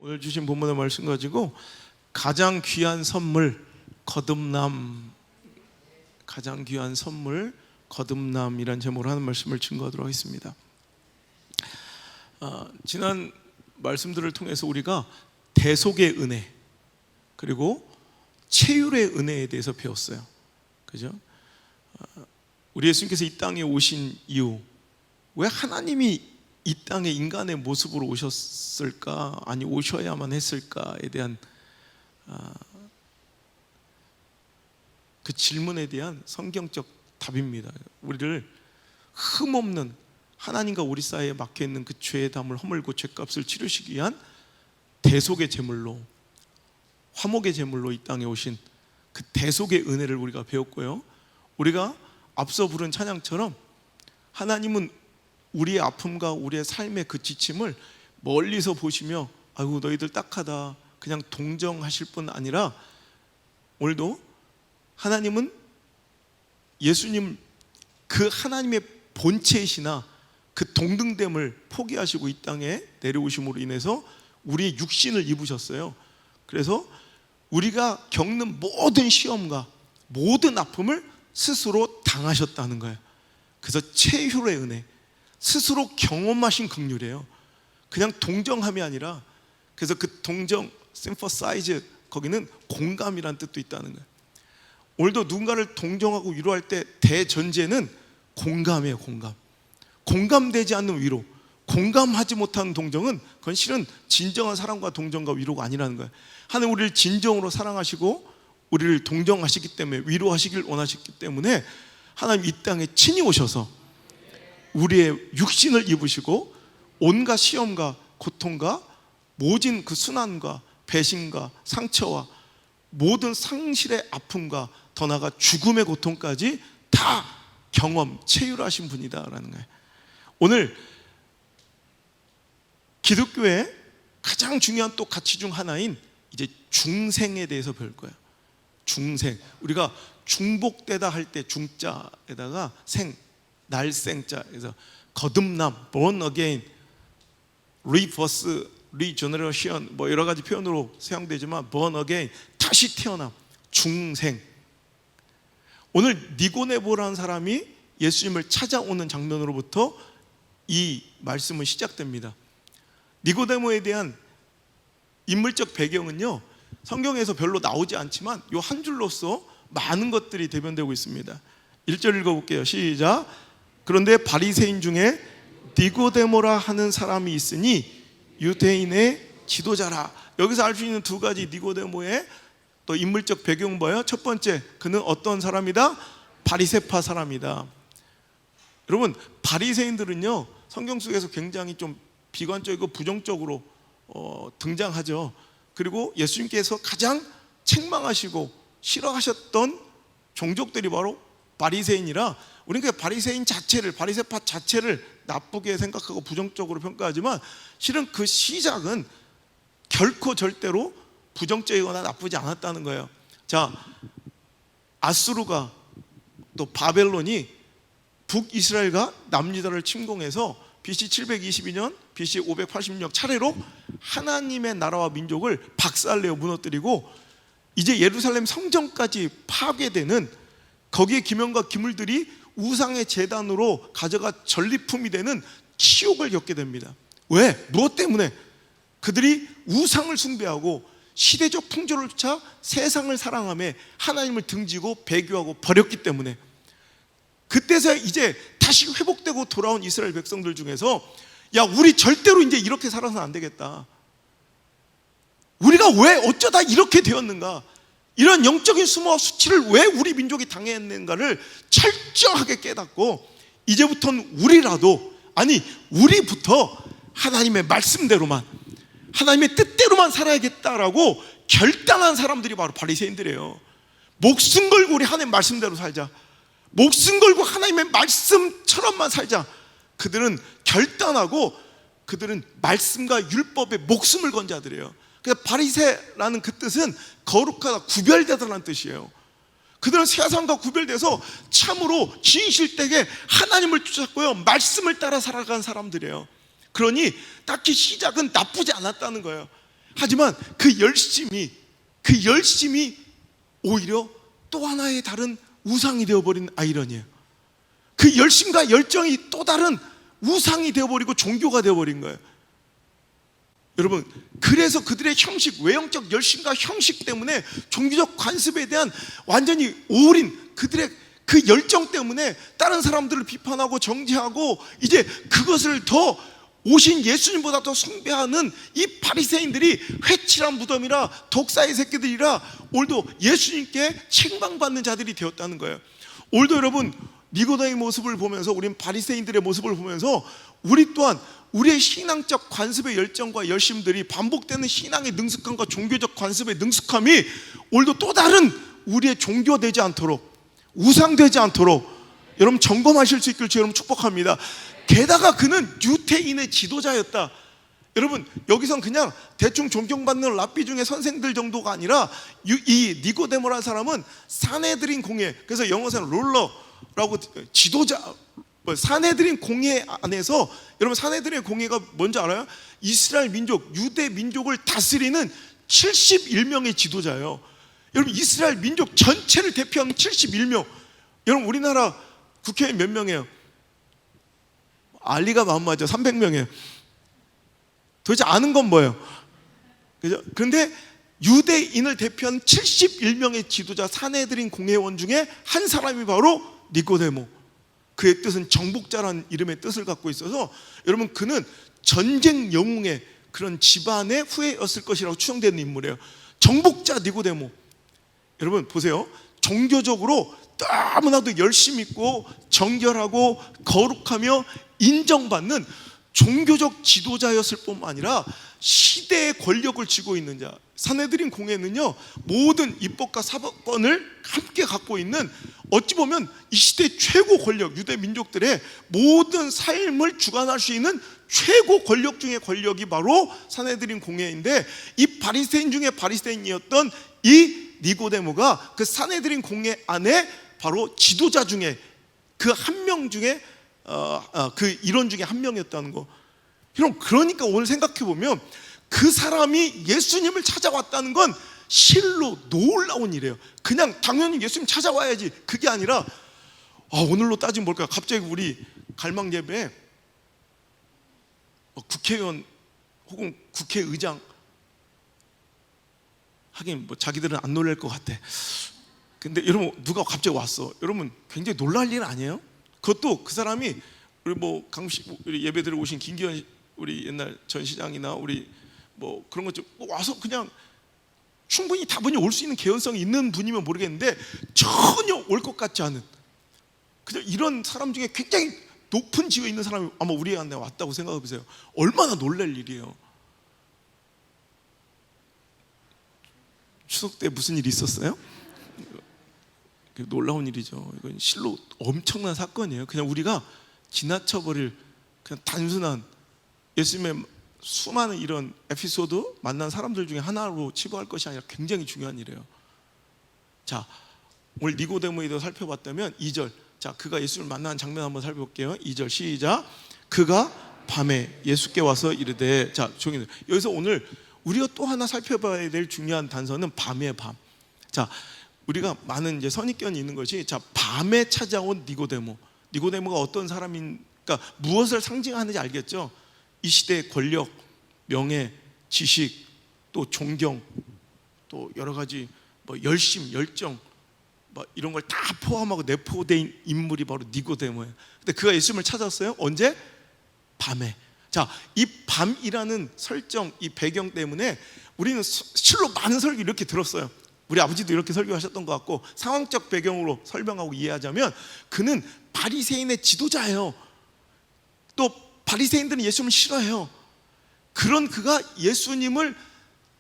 오늘 주신 본문의 말씀 가지고 가장 귀한 선물 거듭남, 가장 귀한 선물 거듭남이란 제목으로 하는 말씀을 증거하도록 하겠습니다. 지난 말씀들을 통해서 우리가 대속의 은혜 그리고 체휼의 은혜에 대해서 배웠어요. 그죠? 우리 예수님께서 이 땅에 오신 이유, 왜 하나님이 이 땅에 인간의 모습으로 오셨을까? 아니 오셔야만 했을까에 대한 그 질문에 대한 성경적 답입니다. 우리를 흠없는 하나님과 우리 사이에 막혀있는 그 죄의 담을 허물고 죄값을 치르시기 위한 대속의 제물로, 화목의 제물로 이 땅에 오신 그 대속의 은혜를 우리가 배웠고요. 우리가 앞서 부른 찬양처럼 하나님은 우리의 아픔과 우리의 삶의 그 지침을 멀리서 보시며 아이고 너희들 딱하다 그냥 동정하실 뿐 아니라 오늘도 하나님은 예수님 그 하나님의 본체이시나 그 동등됨을 포기하시고 이 땅에 내려오심으로 인해서 우리의 육신을 입으셨어요. 그래서 우리가 겪는 모든 시험과 모든 아픔을 스스로 당하셨다는 거예요. 그래서 체휼의 은혜, 스스로 경험하신 긍휼이에요. 그냥 동정함이 아니라, 그래서 그 동정, sympathize, 거기는 공감이란 뜻도 있다는 거예요. 오늘도 누군가를 동정하고 위로할 때 대전제는 공감이에요. 공감. 공감되지 않는 위로, 공감하지 못하는 동정은 그건 실은 진정한 사랑과 동정과 위로가 아니라는 거예요. 하나님 우리를 진정으로 사랑하시고 우리를 동정하시기 때문에, 위로하시길 원하셨기 때문에 하나님 이 땅에 친히 오셔서 우리의 육신을 입으시고 온갖 시험과 고통과 모진 그 순환과 배신과 상처와 모든 상실의 아픔과 더 나아가 죽음의 고통까지 다 경험, 체휼하신 분이다라는 거예요. 오늘 기독교의 가장 중요한 또 가치 중 하나인 이제 중생에 대해서 배울 거예요. 중생, 우리가 중복되다 할 때 중자에다가 생, 날생자, 그래서 거듭남, born again, rebirth, regeneration, 뭐 여러 가지 표현으로 사용되지만 born again, 다시 태어남, 중생. 오늘 니고데모라는 사람이 예수님을 찾아오는 장면으로부터 이 말씀은 시작됩니다. 니고데모에 대한 인물적 배경은요, 성경에서 별로 나오지 않지만 이 한 줄로서 많은 것들이 대변되고 있습니다. 1절 읽어볼게요. 시작. 그런데 바리새인 중에 니고데모라 하는 사람이 있으니 유대인의 지도자라. 여기서 알 수 있는 두 가지 니고데모의 또 인물적 배경은 뭐예요? 첫 번째, 그는 어떤 사람이다? 바리새파 사람이다. 여러분, 바리새인들은요 성경 속에서 굉장히 좀 비관적이고 부정적으로 등장하죠. 그리고 예수님께서 가장 책망하시고 싫어하셨던 종족들이 바로 바리새인이라, 우리는 그 바리새인 자체를, 바리새파 자체를 나쁘게 생각하고 부정적으로 평가하지만 실은 그 시작은 결코 절대로 부정적이거나 나쁘지 않았다는 거예요. 자, 아수르가 또 바벨론이 북이스라엘과 남유다를 침공해서 BC 722년, BC 586년 차례로 하나님의 나라와 민족을 박살내어 무너뜨리고 이제 예루살렘 성전까지 파괴되는, 거기에 기명과 기물들이 우상의 제단으로 가져가 전리품이 되는 치욕을 겪게 됩니다. 왜? 무엇 때문에? 그들이 우상을 숭배하고 시대적 풍조를 쫓아 세상을 사랑하며 하나님을 등지고 배교하고 버렸기 때문에. 그때서야 이제 다시 회복되고 돌아온 이스라엘 백성들 중에서 야, 우리 절대로 이제 이렇게 살아서는 안 되겠다. 우리가 왜 어쩌다 이렇게 되었는가, 이런 영적인 수모와 수치를 왜 우리 민족이 당했는가를 철저하게 깨닫고 이제부터는 우리라도, 아니 우리부터 하나님의 말씀대로만, 하나님의 뜻대로만 살아야겠다라고 결단한 사람들이 바로 바리새인들이에요. 목숨 걸고 우리 하나님 말씀대로 살자, 목숨 걸고 하나님의 말씀처럼만 살자. 그들은 결단하고 그들은 말씀과 율법에 목숨을 건 자들이에요. 그래서 바리새라는 그 뜻은 거룩하다, 구별되다라는 뜻이에요. 그들은 세상과 구별돼서 참으로 진실되게 하나님을 쫓았고요, 말씀을 따라 살아간 사람들이에요. 그러니 딱히 시작은 나쁘지 않았다는 거예요. 하지만 그 열심이 오히려 또 하나의 다른 우상이 되어버린 아이러니예요. 그 열심과 열정이 또 다른 우상이 되어버리고 종교가 되어버린 거예요. 여러분, 그래서 그들의 형식, 외형적 열심과 형식 때문에 종교적 관습에 대한 완전히 올인, 그들의 그 열정 때문에 다른 사람들을 비판하고 정죄하고 이제 그것을 더 오신 예수님보다 더 숭배하는 이 바리새인들이 회칠한 무덤이라 독사의 새끼들이라 오늘도 예수님께 책망받는 자들이 되었다는 거예요. 오늘도 여러분, 니고데모의 모습을 보면서, 우린 바리새인들의 모습을 보면서 우리 또한 우리의 신앙적 관습의 열정과 열심들이, 반복되는 신앙의 능숙함과 종교적 관습의 능숙함이 오늘도 또 다른 우리의 종교되지 않도록, 우상되지 않도록 여러분 점검하실 수 있기를 여러분 축복합니다. 게다가 그는 유대인의 지도자였다. 여러분, 여기선 그냥 대충 존경받는 랍비 중에 선생들 정도가 아니라 이 니고데모라는 사람은 사네드린 공회, 그래서 영어에서는 롤러라고, 지도자, 사네드린 공회 안에서, 여러분 사네드린 공회가 뭔지 알아요? 이스라엘 민족, 유대 민족을 다스리는 71명의 지도자예요. 여러분, 이스라엘 민족 전체를 대표하는 71명. 여러분, 우리나라 국회의원 몇 명이에요? 알리가 마음맞죠. 300명이에요. 도대체 아는 건 뭐예요? 그죠? 그런데 유대인을 대표한 71명의 지도자, 사내들인 공회원 중에 한 사람이 바로 니고데모. 그의 뜻은 정복자라는 이름의 뜻을 갖고 있어서 여러분, 그는 전쟁 영웅의 그런 집안의 후예였을 것이라고 추정되는 인물이에요. 정복자 니고데모. 여러분 보세요. 종교적으로 너무나도 열심 있고 정결하고 거룩하며 인정받는 종교적 지도자였을 뿐만 아니라 시대의 권력을 쥐고 있는 자. 사내들인 공회는요, 모든 입법과 사법권을 함께 갖고 있는, 어찌 보면 이 시대 최고 권력, 유대 민족들의 모든 삶을 주관할 수 있는 최고 권력 중의 권력이 바로 사내들인 공회인데, 이 바리새인 중에 바리새인이었던 이 니고데모가 그 사내들인 공회 안에 바로 지도자 중에 그 한 명 중에 그 일원 중에 한 명이었다는 거. 여러분, 그러니까 오늘 생각해 보면 그 사람이 예수님을 찾아왔다는 건 실로 놀라운 일이에요. 그냥 당연히 예수님 찾아와야지, 그게 아니라 오늘로 따지면 뭘까요? 갑자기 우리 갈망 예배에 국회의원 혹은 국회의장, 하긴 자기들은 안 놀랄 것 같아. 근데 여러분, 누가 갑자기 왔어. 여러분, 굉장히 놀랄 일 아니에요? 그것도 그 사람이 우리 강식, 우리 예배 들어 오신 김기현 우리 옛날 전 시장이나 우리 그런 것 좀 와서 그냥 충분히 다분히 올 수 있는 개연성이 있는 분이면 모르겠는데 전혀 올 것 같지 않은, 그냥 이런 사람 중에 굉장히 높은 지위에 있는 사람이 아마 우리 안에 왔다고 생각해 보세요. 얼마나 놀랄 일이에요. 추석 때 무슨 일이 있었어요? 놀라운 일이죠. 이건 실로 엄청난 사건이에요. 그냥 우리가 지나쳐버릴 그냥 단순한 예수님의 수많은 이런 에피소드, 만난 사람들 중에 하나로 치부할 것이 아니라 굉장히 중요한 일이에요. 자, 오늘 니고데모에 대해서 살펴봤다면 2절, 자, 그가 예수를 만나는 장면 한번 살펴볼게요. 2절 시작. 그가 밤에 예수께 와서 이르되, 자, 종이들, 여기서 오늘 우리가 또 하나 살펴봐야 될 중요한 단서는 밤의 밤. 자, 우리가 많은 이제 선입견이 있는 것이, 자, 밤에 찾아온 니고데모. 니고데모가 어떤 사람인가, 무엇을 상징하는지 알겠죠? 이 시대의 권력, 명예, 지식, 또 존경, 또 여러 가지 열심, 열정, 이런 걸 다 포함하고 내포된 인물이 바로 니고데모예요. 근데 그가 예수님을 찾았어요. 언제? 밤에. 자, 이 밤이라는 설정, 이 배경 때문에 우리는 실로 많은 설교 이렇게 들었어요. 우리 아버지도 이렇게 설교하셨던 것 같고, 상황적 배경으로 설명하고 이해하자면 그는 바리새인의 지도자예요. 또 바리새인들은 예수님을 싫어해요. 그런 그가 예수님을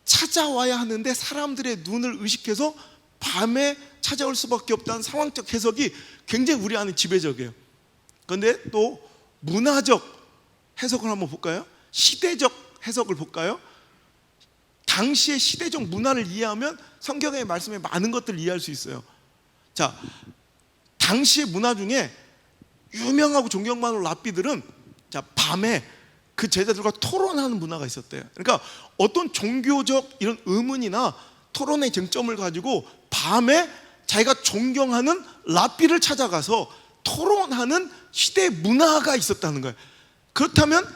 찾아와야 하는데 사람들의 눈을 의식해서 밤에 찾아올 수밖에 없다는 상황적 해석이 굉장히 우리 안에 지배적이에요. 그런데 또 문화적 해석을 한번 볼까요? 시대적 해석을 볼까요? 당시의 시대적 문화를 이해하면 성경의 말씀에 많은 것들을 이해할 수 있어요. 자, 당시의 문화 중에 유명하고 존경받는 랍비들은, 자, 밤에 그 제자들과 토론하는 문화가 있었대요. 그러니까 어떤 종교적 이런 의문이나 토론의 쟁점을 가지고 밤에 자기가 존경하는 랍비를 찾아가서 토론하는 시대 문화가 있었다는 거예요. 그렇다면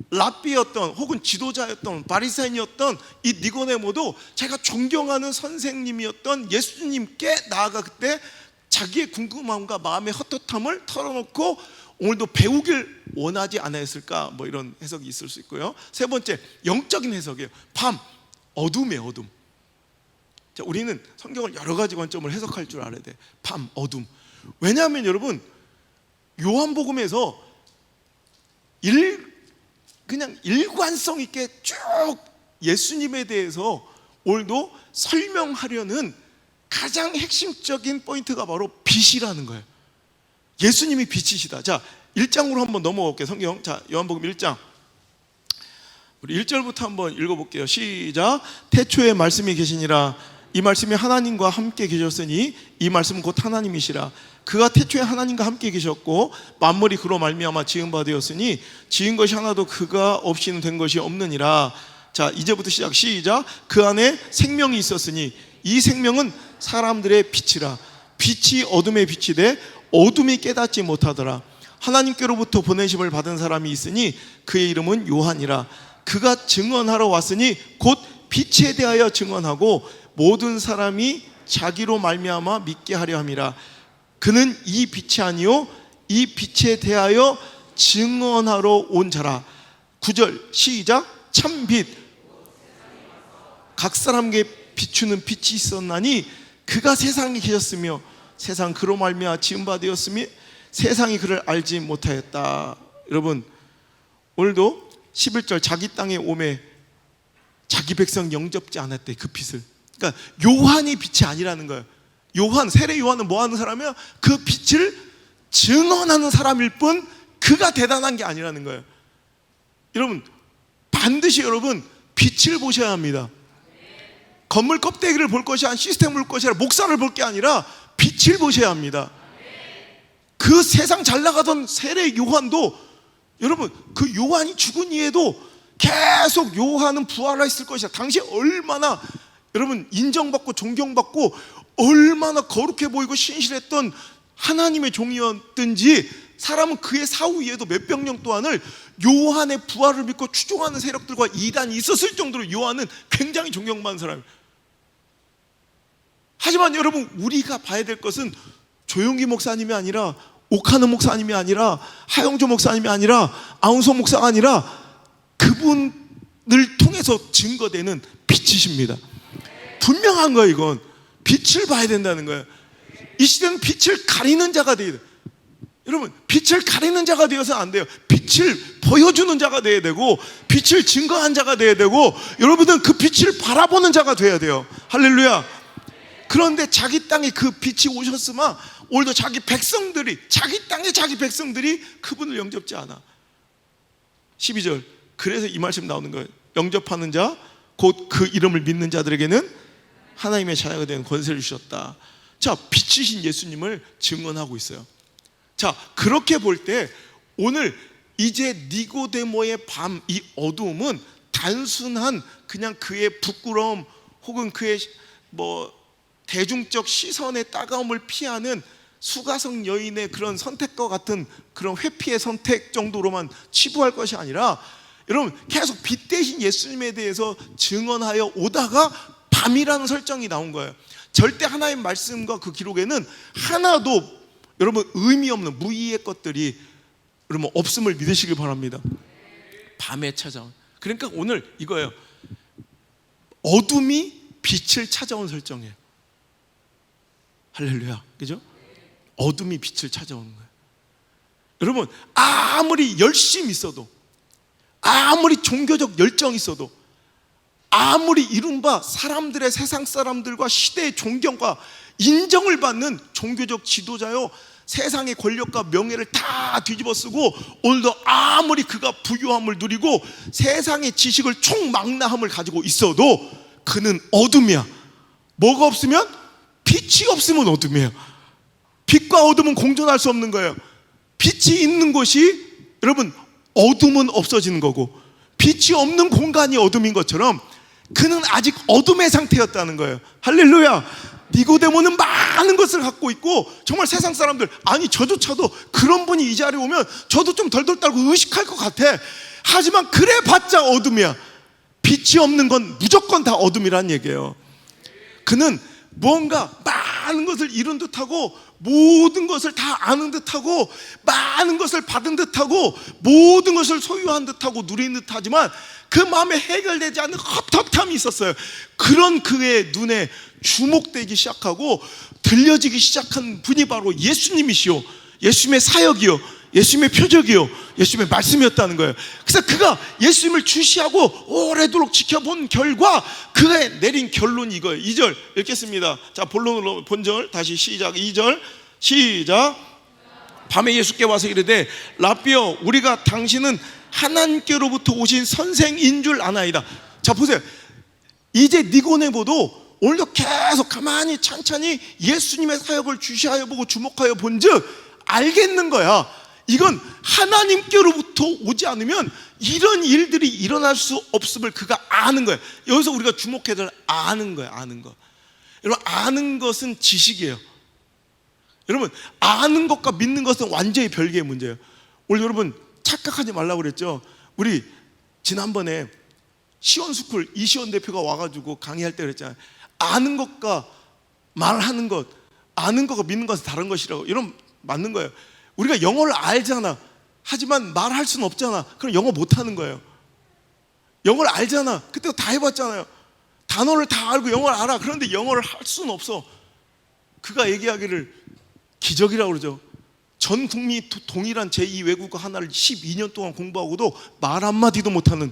랍비였던 혹은 지도자였던 바리새인이었던 이 니고데모도 자기가 존경하는 선생님이었던 예수님께 나아가 그때 자기의 궁금함과 마음의 헛헛함을 털어놓고 오늘도 배우길 원하지 않았을까, 뭐 이런 해석이 있을 수 있고요. 세 번째, 영적인 해석이에요. 밤, 어둠이에요. 어둠. 자, 우리는 성경을 여러 가지 관점을 해석할 줄 알아야 돼. 밤, 어둠. 왜냐하면 여러분, 요한복음에서 그냥 일관성 있게 쭉 예수님에 대해서 오늘도 설명하려는 가장 핵심적인 포인트가 바로 빛이라는 거예요. 예수님이 빛이시다. 자, 1장으로 한번 넘어가 볼게요. 성경. 자, 요한복음 1장. 우리 1절부터 한번 읽어볼게요. 시작. 태초에 말씀이 계시니라. 이 말씀이 하나님과 함께 계셨으니 이 말씀은 곧 하나님이시라. 그가 태초에 하나님과 함께 계셨고 만물이 그로 말미암아 지은 바 되었으니 지은 것이 하나도 그가 없이는 된 것이 없느니라. 자, 이제부터 시작. 시작. 그 안에 생명이 있었으니 이 생명은 사람들의 빛이라. 빛이 어둠의 빛이 돼 어둠이 깨닫지 못하더라. 하나님께로부터 보내심을 받은 사람이 있으니 그의 이름은 요한이라. 그가 증언하러 왔으니 곧 빛에 대하여 증언하고 모든 사람이 자기로 말미암아 믿게 하려 함이라. 그는 이 빛이 아니요 이 빛에 대하여 증언하러 온 자라. 9절 시작. 참빛 각 사람에게 비추는 빛이 있었나니 그가 세상에 계셨으며 세상 그로 말미암아 지은 바 되었으니 세상이 그를 알지 못하였다. 여러분, 오늘도 11절 자기 땅에 오매 자기 백성 영접지 않았대. 그 빛을. 그러니까 요한이 빛이 아니라는 거예요. 요한, 세례 요한은 뭐 하는 사람이야? 그 빛을 증언하는 사람일 뿐 그가 대단한 게 아니라는 거예요. 여러분, 반드시 여러분 빛을 보셔야 합니다. 건물 껍데기를 볼 것이 아니라 시스템을 볼 것이 아니라 목사를 볼 게 아니라 빛을 보셔야 합니다. 그 세상 잘 나가던 세례 요한도 여러분 그 요한이 죽은 이후에도 계속 요한은 부활했을 것이다. 당시에 얼마나 여러분 인정받고 존경받고 얼마나 거룩해 보이고 신실했던 하나님의 종이었든지 사람은 그의 사후 이에도 몇백 년 동안을 요한의 부활을 믿고 추종하는 세력들과 이단이 있었을 정도로 요한은 굉장히 존경받는 사람이에요. 하지만 여러분 우리가 봐야 될 것은 조용기 목사님이 아니라 오카노 목사님이 아니라 하영조 목사님이 아니라 아운소 목사가 아니라 그분을 통해서 증거되는 빛이십니다. 분명한 거예요. 이건 빛을 봐야 된다는 거예요. 이 시대는 빛을 가리는 자가 돼야 돼요. 여러분 빛을 가리는 자가 되어서 안 돼요. 빛을 보여주는 자가 돼야 되고 빛을 증거한 자가 돼야 되고 여러분들은 그 빛을 바라보는 자가 돼야 돼요. 할렐루야. 그런데 자기 땅에 그 빛이 오셨으면 오늘도 자기 백성들이 자기 땅에 자기 백성들이 그분을 영접지 않아. 12절. 그래서 이 말씀 나오는 거예요. 영접하는 자 곧 그 이름을 믿는 자들에게는 하나님의 자녀가 되는 권세를 주셨다. 자, 빛이신 예수님을 증언하고 있어요. 자, 그렇게 볼 때 오늘 이제 니고데모의 밤, 이 어두움은 단순한 그냥 그의 부끄러움 혹은 그의 대중적 시선의 따가움을 피하는 수가성 여인의 그런 선택과 같은 그런 회피의 선택 정도로만 치부할 것이 아니라 여러분 계속 빛 대신 예수님에 대해서 증언하여 오다가 밤이라는 설정이 나온 거예요. 절대 하나님 말씀과 그 기록에는 하나도 여러분 의미 없는 무의의 것들이 여러분 없음을 믿으시길 바랍니다. 밤에 찾아온. 그러니까 오늘 이거예요. 어둠이 빛을 찾아온 설정이에요. 할렐루야. 그죠? 어둠이 빛을 찾아오는 거예요. 여러분 아무리 열심히 있어도 아무리 종교적 열정이 있어도 아무리 이른바 사람들의 세상 사람들과 시대의 존경과 인정을 받는 종교적 지도자요 세상의 권력과 명예를 다 뒤집어쓰고 오늘도 아무리 그가 부유함을 누리고 세상의 지식을 총망라함을 가지고 있어도 그는 어둠이야. 뭐가 없으면? 빛이 없으면 어둠이에요. 빛과 어둠은 공존할 수 없는 거예요. 빛이 있는 곳이 여러분 어둠은 없어지는 거고, 빛이 없는 공간이 어둠인 것처럼 그는 아직 어둠의 상태였다는 거예요. 할렐루야. 니고데모는 많은 것을 갖고 있고, 정말 세상 사람들, 아니 저조차도 그런 분이 이 자리에 오면 저도 좀 덜덜 떨고 의식할 것 같아. 하지만 그래 봤자 어둠이야. 빛이 없는 건 무조건 다 어둠이란 얘기예요. 그는 뭔가 많은 것을 이룬 듯하고, 모든 것을 다 아는 듯하고, 많은 것을 받은 듯하고, 모든 것을 소유한 듯하고 누린 듯하지만 그 마음에 해결되지 않는 헛헛함이 있었어요. 그런 그의 눈에 주목되기 시작하고 들려지기 시작한 분이 바로 예수님이시오, 예수님의 사역이요, 예수님의 표적이요, 예수님의 말씀이었다는 거예요. 그래서 그가 예수님을 주시하고 오래도록 지켜본 결과 그가 내린 결론이 이거예요. 2절 읽겠습니다. 자, 본론으로 본절 다시 시작. 2절 시작. 밤에 예수께 와서 이르되 라삐여, 우리가 당신은 하나님께로부터 오신 선생인 줄 아나이다. 자, 보세요. 이제 니고데모도 오늘도 계속 가만히 찬찬히 예수님의 사역을 주시하여 보고 주목하여 본즉 알겠는 거야. 이건 하나님께로부터 오지 않으면 이런 일들이 일어날 수 없음을 그가 아는 거예요. 여기서 우리가 주목해야 될 아는 거예요. 아는 거. 여러분, 아는 것은 지식이에요. 여러분, 아는 것과 믿는 것은 완전히 별개의 문제예요. 오늘 여러분 착각하지 말라고 그랬죠. 우리 지난번에 시원스쿨 이시원 대표가 와가지고 강의할 때 그랬잖아요. 아는 것과 말하는 것, 아는 것과 믿는 것은 다른 것이라고. 여러분, 맞는 거예요. 우리가 영어를 알잖아. 하지만 말할 수는 없잖아. 그럼 영어 못하는 거예요. 영어를 알잖아. 그때 다 해봤잖아요. 단어를 다 알고 영어를 알아. 그런데 영어를 할 수는 없어. 그가 얘기하기를 기적이라고 그러죠. 전 국민이 동일한 제2외국어 하나를 12년 동안 공부하고도 말 한마디도 못하는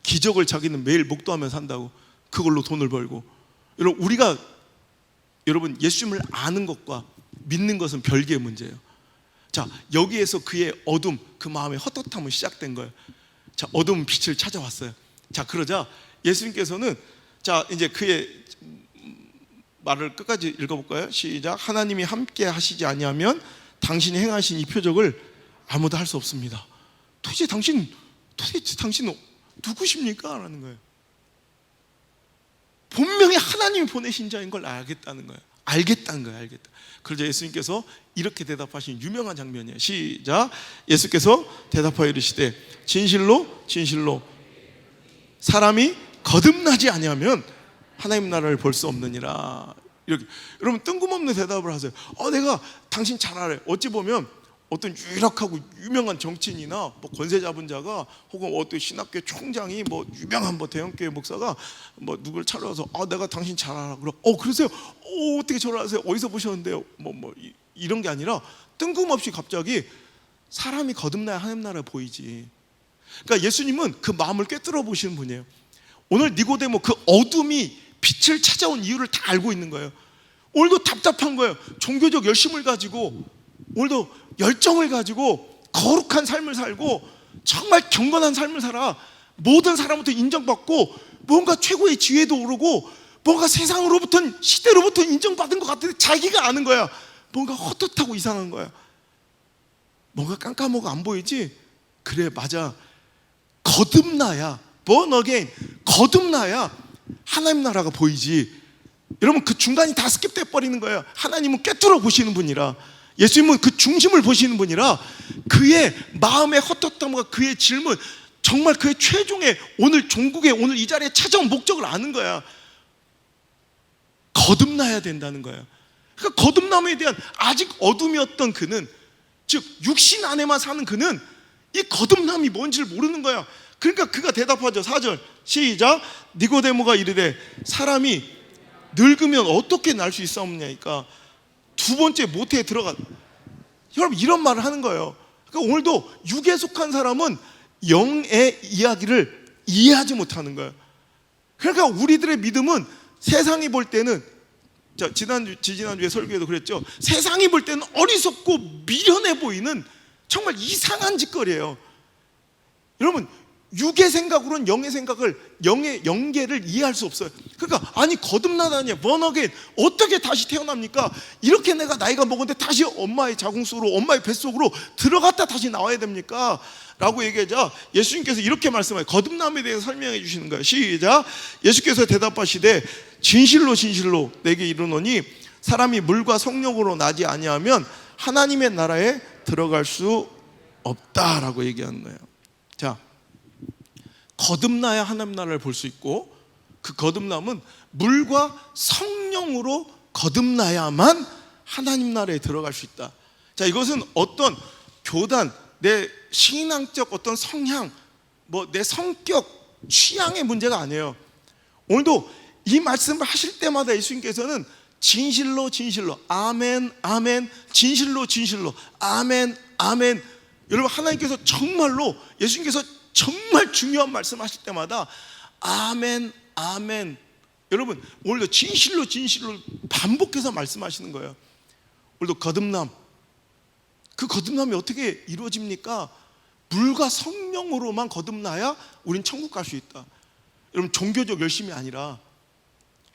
기적을 자기는 매일 목도하면서 산다고. 그걸로 돈을 벌고. 여러분 예수님을 아는 것과 믿는 것은 별개의 문제예요. 자, 여기에서 그의 어둠, 그 마음의 헛헛함은 시작된 거예요. 자, 어둠은 빛을 찾아왔어요. 자, 그러자 예수님께서는, 자, 이제 그의 말을 끝까지 읽어볼까요? 시작. 하나님이 함께 하시지 아니하면 당신이 행하신 이 표적을 아무도 할 수 없습니다. 도대체 당신은 누구십니까? 라는 거예요. 분명히 하나님이 보내신 자인 걸 알겠다는 거예요. 알겠다. 그러자 예수님께서 이렇게 대답하신 유명한 장면이에요. 시작. 예수께서 대답하여 이르시되 진실로 사람이 거듭나지 아니하면 하나님 나라를 볼 수 없느니라. 이렇게. 여러분, 뜬금없는 대답을 하세요. 내가 당신 잘 알아요. 어찌 보면 어떤 유력하고 유명한 정치인이나 뭐 권세 잡은 자가, 혹은 어떤 신학교 총장이, 뭐 유명한 뭐 대형교회 목사가 뭐 누굴 찾아와서 내가 당신 잘 알아. 그러세요? 어떻게 저를 아세요? 어디서 보셨는데요? 이런 게 아니라 뜬금없이 갑자기 사람이 거듭나야 하나님 나라 보이지. 그러니까 예수님은 그 마음을 꿰뚫어 보시는 분이에요. 오늘 니고데모 그 어둠이 빛을 찾아온 이유를 다 알고 있는 거예요. 오늘도 답답한 거예요. 종교적 열심을 가지고, 오늘도 열정을 가지고 거룩한 삶을 살고 정말 경건한 삶을 살아. 모든 사람부터 인정받고 뭔가 최고의 지위에도 오르고 뭔가 세상으로부터, 시대로부터 인정받은 것 같은데 자기가 아는 거야. 뭔가 헛헛하고 이상한 거야. 뭔가 깜깜하고 안 보이지? 그래, 맞아. 거듭나야, born again, 거듭나야 하나님 나라가 보이지. 여러분, 그 중간이 다 스킵돼 버리는 거예요. 하나님은 꿰뚫어 보시는 분이라, 예수님은 그 중심을 보시는 분이라 그의 마음의 헛헛함과 그의 질문, 정말 그의 최종의 오늘 종국에, 오늘 이 자리에 찾아온 목적을 아는 거야. 거듭나야 된다는 거야. 그러니까 거듭남에 대한 아직 어둠이었던 그는, 즉 육신 안에만 사는 그는 이 거듭남이 뭔지를 모르는 거야. 그러니까 그가 대답하죠. 4절 시작. 니고데모가 이르되 사람이 늙으면 어떻게 날 수 있사옵냐니까. 두 번째 모태에 들어가. 여러분, 이런 말을 하는 거예요. 그러니까 오늘도 육에 속한 사람은 영의 이야기를 이해하지 못하는 거예요. 그러니까 우리들의 믿음은 세상이 볼 때는, 지지난주에 설교에도 그랬죠. 세상이 볼 때는 어리석고 미련해 보이는 정말 이상한 짓거리예요. 여러분, 육의 생각으로는 영의 생각을, 영의 영계를 이해할 수 없어요. 그러니까 아니 거듭나다니, 번어게인, 어떻게 다시 태어납니까? 이렇게 내가 나이가 먹었는데 다시 엄마의 자궁속으로, 엄마의 뱃속으로 들어갔다 다시 나와야 됩니까? 라고 얘기하자 예수님께서 이렇게 말씀해요. 거듭남에 대해서 설명해 주시는 거예요. 시작. 예수께서 대답하시되 진실로 진실로 내게 이르노니 사람이 물과 성령으로 나지 아니하면 하나님의 나라에 들어갈 수 없다라고 얘기하는 거예요. 자, 거듭나야 하나님 나라를 볼 수 있고, 그 거듭남은 물과 성령으로 거듭나야만 하나님 나라에 들어갈 수 있다. 자, 이것은 어떤 교단, 내 신앙적 어떤 성향, 뭐 내 성격, 취향의 문제가 아니에요. 오늘도 이 말씀을 하실 때마다 예수님께서는 진실로 진실로, 아멘 아멘, 진실로 진실로, 아멘 아멘. 여러분, 하나님께서 정말로, 예수님께서 정말 중요한 말씀 하실 때마다 아멘 아멘. 여러분, 오늘도 진실로 진실로 반복해서 말씀하시는 거예요. 오늘도 거듭남, 그 거듭남이 어떻게 이루어집니까? 물과 성령으로만 거듭나야 우린 천국 갈 수 있다. 여러분, 종교적 열심이 아니라,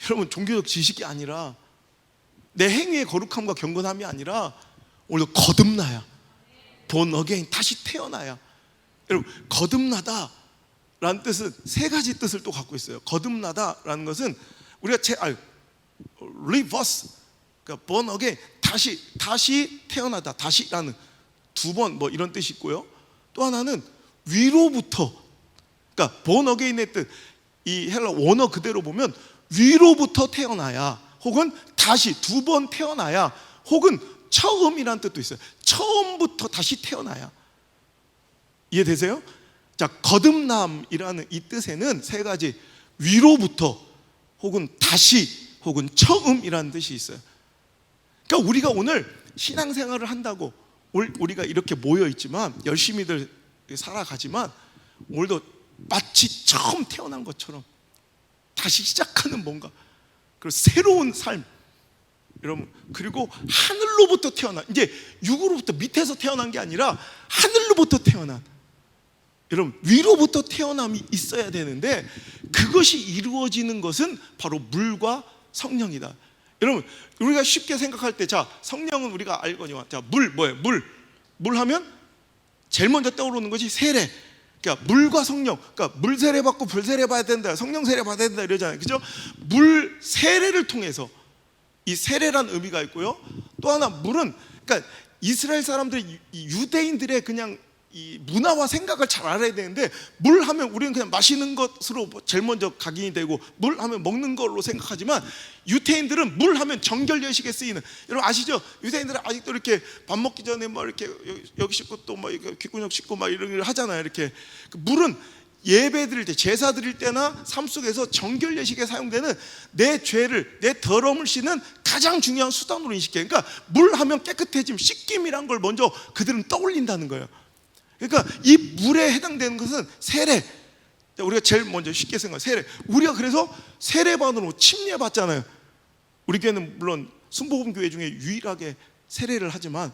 여러분 종교적 지식이 아니라, 내 행위의 거룩함과 경건함이 아니라 오늘도 거듭나야, born again, 다시 태어나야. 여러분, 거듭나다 라는 뜻은 세 가지 뜻을 또 갖고 있어요. 거듭나다 라는 것은 우리가 reverse, 그러니까 born again, 다시 태어나다, 다시라는 두 번 뭐 이런 뜻이 있고요. 또 하나는 위로부터, 그러니까 born again의 뜻, 이 헬라 원어 그대로 보면 위로부터 태어나야, 혹은 다시 두 번 태어나야, 혹은 처음이라는 뜻도 있어요. 처음부터 다시 태어나야. 이해되세요? 자, 거듭남이라는 이 뜻에는 세 가지, 위로부터, 혹은 다시, 혹은 처음이라는 뜻이 있어요. 그러니까 우리가 오늘 신앙생활을 한다고 우리가 이렇게 모여있지만, 열심히들 살아가지만, 오늘도 마치 처음 태어난 것처럼 다시 시작하는 뭔가, 그리고 새로운 삶, 여러분, 그리고 하늘로부터 태어난, 이제 육으로부터, 밑에서 태어난 게 아니라 하늘로부터 태어난, 여러분, 위로부터 태어남이 있어야 되는데, 그것이 이루어지는 것은 바로 물과 성령이다. 여러분, 우리가 쉽게 생각할 때, 자, 성령은 우리가 알거니와, 자, 물 뭐예요? 물 하면 제일 먼저 떠오르는 것이 세례. 그러니까 물과 성령, 그러니까 물 세례 받고 불 세례 받아야 된다, 성령 세례 받아야 된다 이러잖아요, 그죠? 물 세례를 통해서 이 세례란 의미가 있고요. 또 하나, 물은, 그러니까 이스라엘 사람들, 유대인들의 그냥 이 문화와 생각을 잘 알아야 되는데, 물 하면 우리는 그냥 마시는 것으로 제일 먼저 각인이 되고, 물 하면 먹는 걸로 생각하지만, 유대인들은 물 하면 정결 예식에 쓰이는, 여러분 아시죠? 유대인들은 아직도 이렇게 밥 먹기 전에 뭐 이렇게 여기 씻고 또 뭐 귓구녕 씻고 막 이런 걸 하잖아요. 이렇게 물은 예배 드릴 때, 제사 드릴 때나 삶 속에서 정결 예식에 사용되는 내 죄를, 내 더러움을 씻는 가장 중요한 수단으로 인식해요. 그러니까 물 하면 깨끗해짐, 씻김이란 걸 먼저 그들은 떠올린다는 거예요. 그러니까 이 물에 해당되는 것은 세례. 우리가 제일 먼저 쉽게 생각해, 세례. 우리가 그래서 세례반으로 침례받잖아요. 우리 교회는 물론 순복음교회 중에 유일하게 세례를 하지만,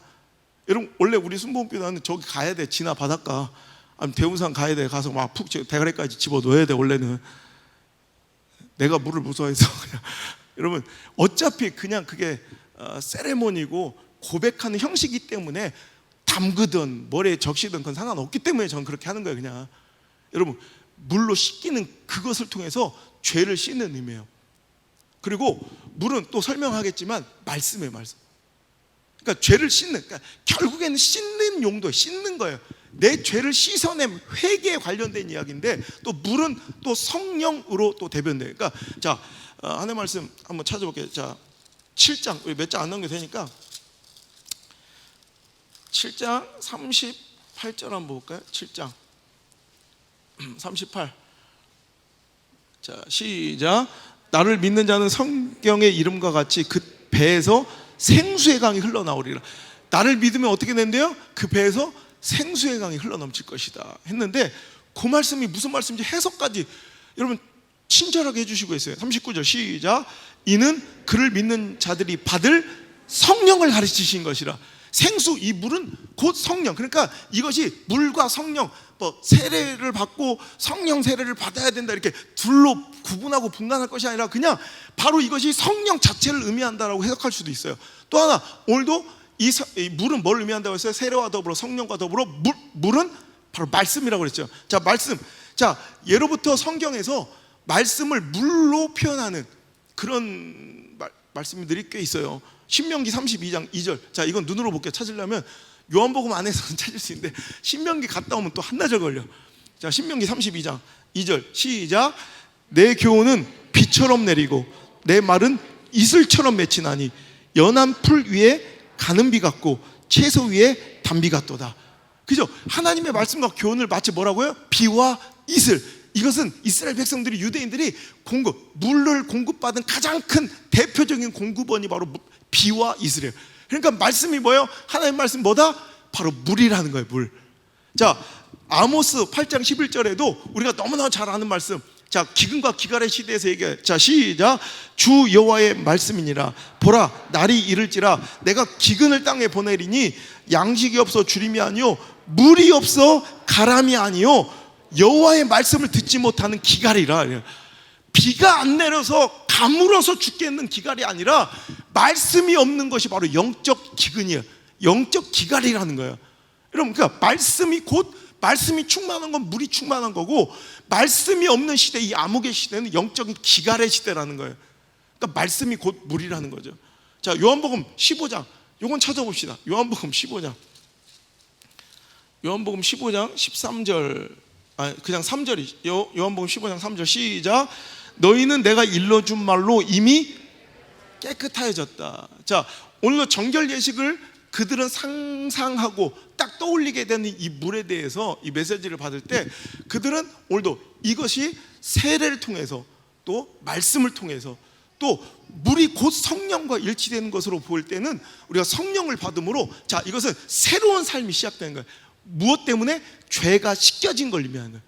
여러분 원래 우리 순복음교회는 저기 가야 돼, 진화 바닷가, 아니면 대운산 가야 돼, 가서 막 푹 대가리까지 집어넣어야 돼. 원래는 내가 물을 무서워해서 그냥. 여러분, 어차피 그냥 그게 세레모니고 고백하는 형식이기 때문에 담그든 머리에 적시든 그건 상관없기 때문에 저는 그렇게 하는 거예요. 그냥 여러분, 물로 씻기는 그것을 통해서 죄를 씻는 의미예요. 그리고 물은 또 설명하겠지만 말씀이에요, 말씀. 그러니까 죄를 씻는, 그러니까 결국에는 씻는 용도, 씻는 거예요. 내 죄를 씻어낸 회개에 관련된 이야기인데, 또 물은 또 성령으로 또 대변돼요. 그러니까 자, 하나님 말씀 한번 찾아볼게요. 자, 7장, 우리 몇 장 안 넘겨도 되니까 7장 38절 한번 볼까요? 7장 38. 자, 시작. 나를 믿는 자는 성경의 이름과 같이 그 배에서 생수의 강이 흘러나오리라. 나를 믿으면 어떻게 된대요? 그 배에서 생수의 강이 흘러넘칠 것이다 했는데, 그 말씀이 무슨 말씀인지 해석까지 여러분 친절하게 해주시고 있어요. 39절 시작. 이는 그를 믿는 자들이 받을 성령을 가르치신 것이라. 생수, 이 물은 곧 성령. 그러니까 이것이 물과 성령, 뭐 세례를 받고 성령 세례를 받아야 된다 이렇게 둘로 구분하고 분간할 것이 아니라 그냥 바로 이것이 성령 자체를 의미한다라고 해석할 수도 있어요. 또 하나, 오늘도 이 물은 뭘 의미한다고 했어요? 세례와 더불어 성령과 더불어 물은 바로 말씀이라고 그랬죠. 자, 말씀. 자, 예로부터 성경에서 말씀을 물로 표현하는 그런 말씀들이 꽤 있어요. 신명기 32장 2절. 자, 이건 눈으로 볼게요. 찾으려면 요한복음 안에서는 찾을 수 있는데 신명기 갔다 오면 또 한나절 걸려. 자, 신명기 32장 2절 시작. 내 교훈은 비처럼 내리고 내 말은 이슬처럼 맺히나니 연한 풀 위에 가는 비 같고 채소 위에 단비 같도다. 그죠? 하나님의 말씀과 교훈을 마치 뭐라고요? 비와 이슬. 이것은 이스라엘 백성들이, 유대인들이 물을 공급받은 가장 큰 대표적인 공급원이 바로 비와 이슬이에요. 그러니까 말씀이 뭐예요? 하나님 말씀 뭐다? 바로 물이라는 거예요. 물. 자, 아모스 8장 11절에도 우리가 너무나 잘 아는 말씀. 자, 기근과 기갈의 시대에서 얘기해. 자, 시작. 주 여호와의 말씀이니라. 보라, 날이 이를지라 내가 기근을 땅에 보내리니 양식이 없어 주림이 아니요 물이 없어 가람이 아니요 여호와의 말씀을 듣지 못하는 기갈이라. 비가 안 내려서 가물어서 죽겠는 기갈이 아니라 말씀이 없는 것이 바로 영적 기근이에요. 영적 기갈이라는 거예요. 여러분, 그러니까 말씀이 충만한 건 물이 충만한 거고, 말씀이 없는 시대, 이 암흑의 시대는 영적인 기갈의 시대라는 거예요. 그러니까 말씀이 곧 물이라는 거죠. 자, 요한복음 15장, 요건 찾아봅시다. 요한복음 15장 13절, 그냥 3절이, 요한복음 15장 3절 시작. 너희는 내가 일러준 말로 이미 깨끗하여졌다. 자, 오늘도 정결 예식을 그들은 상상하고 딱 떠올리게 되는 이 물에 대해서 이 메시지를 받을 때 그들은 오늘도 이것이 세례를 통해서 또 말씀을 통해서 또 물이 곧 성령과 일치되는 것으로 볼 때는 우리가 성령을 받음으로, 자, 이것은 새로운 삶이 시작되는 거예요. 무엇 때문에? 죄가 씻겨진 걸 의미하는 거예요.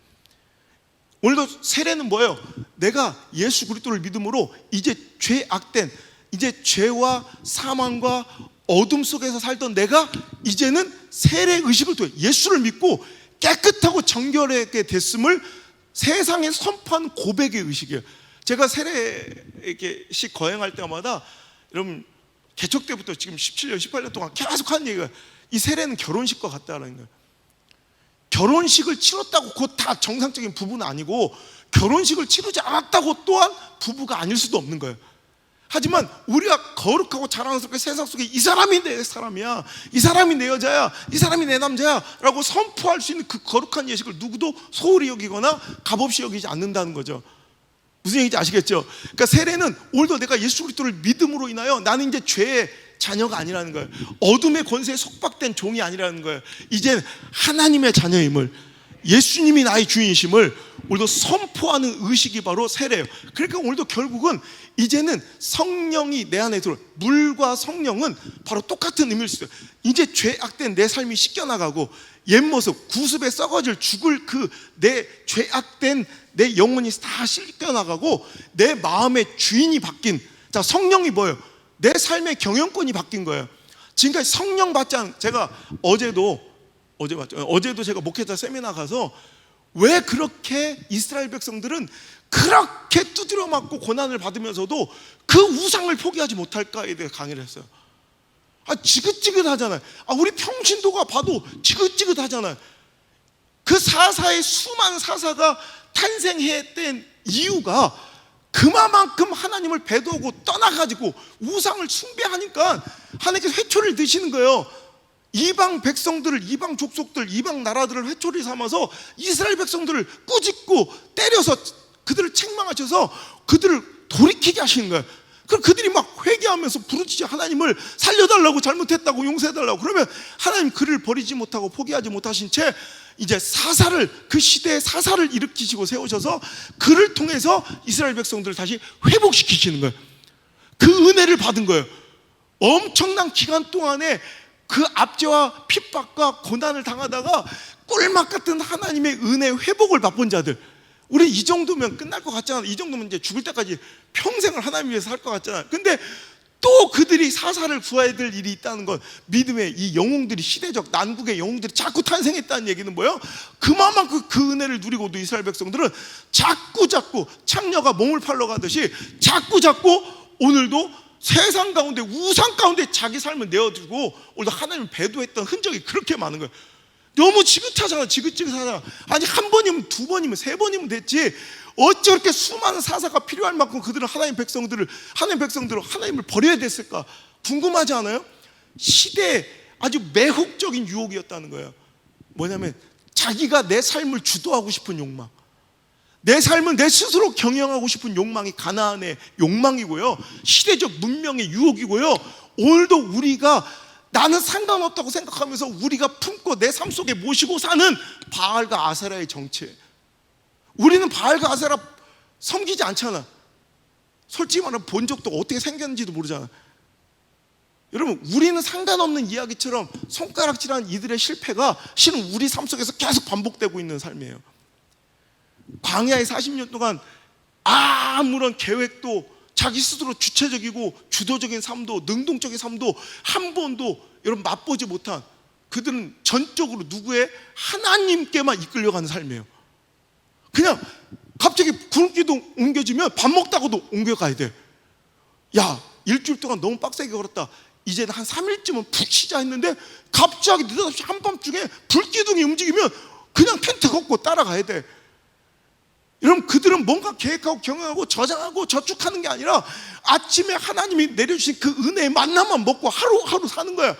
오늘도 세례는 뭐예요? 내가 예수 그리스도를 믿음으로 이제 죄악된, 이제 죄와 사망과 어둠 속에서 살던 내가 이제는 세례 의식을 통해 예수를 믿고 깨끗하고 정결하게 됐음을 세상에 선포한 고백의 의식이에요. 제가 세례식 거행할 때마다, 여러분, 개척 때부터 지금 17년, 18년 동안 계속 하는 얘기가, 이 세례는 결혼식과 같다는 거예요. 결혼식을 치렀다고 곧 다 정상적인 부부는 아니고, 결혼식을 치르지 않았다고 또한 부부가 아닐 수도 없는 거예요. 하지만 우리가 거룩하고 자랑스럽게 세상 속에 이 사람이 내 사람이야, 이 사람이 내 여자야, 이 사람이 내 남자야 라고 선포할 수 있는 그 거룩한 예식을 누구도 소홀히 여기거나 값없이 여기지 않는다는 거죠. 무슨 얘기인지 아시겠죠? 그러니까 세례는 오늘도 내가 예수 그리스도를 믿음으로 인하여 나는 이제 죄의 자녀가 아니라는 거예요. 어둠의 권세에 속박된 종이 아니라는 거예요. 이제 하나님의 자녀임을, 예수님이 나의 주인이심을 오늘도 선포하는 의식이 바로 세례예요. 그러니까 오늘도 결국은 이제는 성령이 내 안에 들어, 물과 성령은 바로 똑같은 의미일 수 있어요. 이제 죄악된 내 삶이 씻겨나가고 옛 모습, 구습에 썩어질 죽을 그 내 죄악된 내 영혼이 다 씻겨나가고 내 마음의 주인이 바뀐, 자, 성령이 뭐예요? 내 삶의 경영권이 바뀐 거예요. 지금까지 성령 받지 않은, 제가 어제도 제가 목회자 세미나 가서 왜 그렇게 이스라엘 백성들은 그렇게 두드려 맞고 고난을 받으면서도 그 우상을 포기하지 못할까에 대해 강의를 했어요. 지긋지긋하잖아요. 우리 평신도가 봐도 지긋지긋하잖아요. 그 사사의 수많은 사사가 탄생했던 이유가 그만큼 하나님을 배도하고 떠나가지고 우상을 숭배하니까 하나님께서 회초리를 드시는 거예요. 이방 백성들을, 이방 족속들, 이방 나라들을 회초리 삼아서 이스라엘 백성들을 꾸짖고 때려서 그들을 책망하셔서 그들을 돌이키게 하시는 거예요. 그럼 그들이 막 회개하면서 부르짖어 하나님을 살려달라고, 잘못했다고 용서해달라고. 그러면 하나님 그를 버리지 못하고 포기하지 못하신 채 이제 사사를, 그 시대에 사사를 일으키시고 세우셔서 그를 통해서 이스라엘 백성들을 다시 회복시키시는 거예요. 그 은혜를 받은 거예요. 엄청난 기간 동안에 그 압제와 핍박과 고난을 당하다가 꿀맛 같은 하나님의 은혜 회복을 맛본 자들, 우리 이 정도면 끝날 것 같잖아. 이 정도면 이제 죽을 때까지 평생을 하나님 위해서 살 것 같잖아. 근데 또 그들이 사사를 구해야 될 일이 있다는 것. 믿음의 이 영웅들이, 시대적 난국의 영웅들이 자꾸 탄생했다는 얘기는 뭐예요? 그만큼 그 은혜를 누리고도 이스라엘 백성들은 자꾸 창녀가 몸을 팔러 가듯이 자꾸 오늘도 세상 가운데, 우상 가운데 자기 삶을 내어두고 오늘도 하나님을 배도했던 흔적이 그렇게 많은 거예요. 너무 지긋지긋하잖아. 아니, 한 번이면, 두 번이면, 세 번이면 됐지. 어찌 그렇게 수많은 사사가 필요할 만큼 그들은 하나님을 하나님을 버려야 됐을까? 궁금하지 않아요? 시대에 아주 매혹적인 유혹이었다는 거예요. 뭐냐면 자기가 내 삶을 주도하고 싶은 욕망, 내 삶을 내 스스로 경영하고 싶은 욕망이 가나안의 욕망이고요, 시대적 문명의 유혹이고요. 오늘도 우리가 나는 상관없다고 생각하면서 우리가 품고 내 삶 속에 모시고 사는 바알과 아세라의 정체. 우리는 바알과 아세라 섬기지 않잖아. 솔직히 말하면 본 적도 어떻게 생겼는지도 모르잖아. 여러분, 우리는 상관없는 이야기처럼 손가락질한 이들의 실패가 실은 우리 삶 속에서 계속 반복되고 있는 삶이에요. 광야의 40년 동안 아무런 계획도, 자기 스스로 주체적이고 주도적인 삶도, 능동적인 삶도 한 번도 여러분 맛보지 못한 그들은 전적으로 누구의? 하나님께만 이끌려가는 삶이에요. 그냥 갑자기 구름기둥 옮겨지면 밥 먹다가도 옮겨가야 돼. 야, 일주일 동안 너무 빡세게 걸었다, 이제 한 3일쯤은 푹 쉬자 했는데 갑자기 느닷없이 한밤중에 불기둥이 움직이면 그냥 텐트 걷고 따라가야 돼. 여러분, 그들은 뭔가 계획하고 경영하고 저장하고 저축하는 게 아니라 아침에 하나님이 내려주신 그 은혜의 만나만 먹고 하루하루 사는 거야.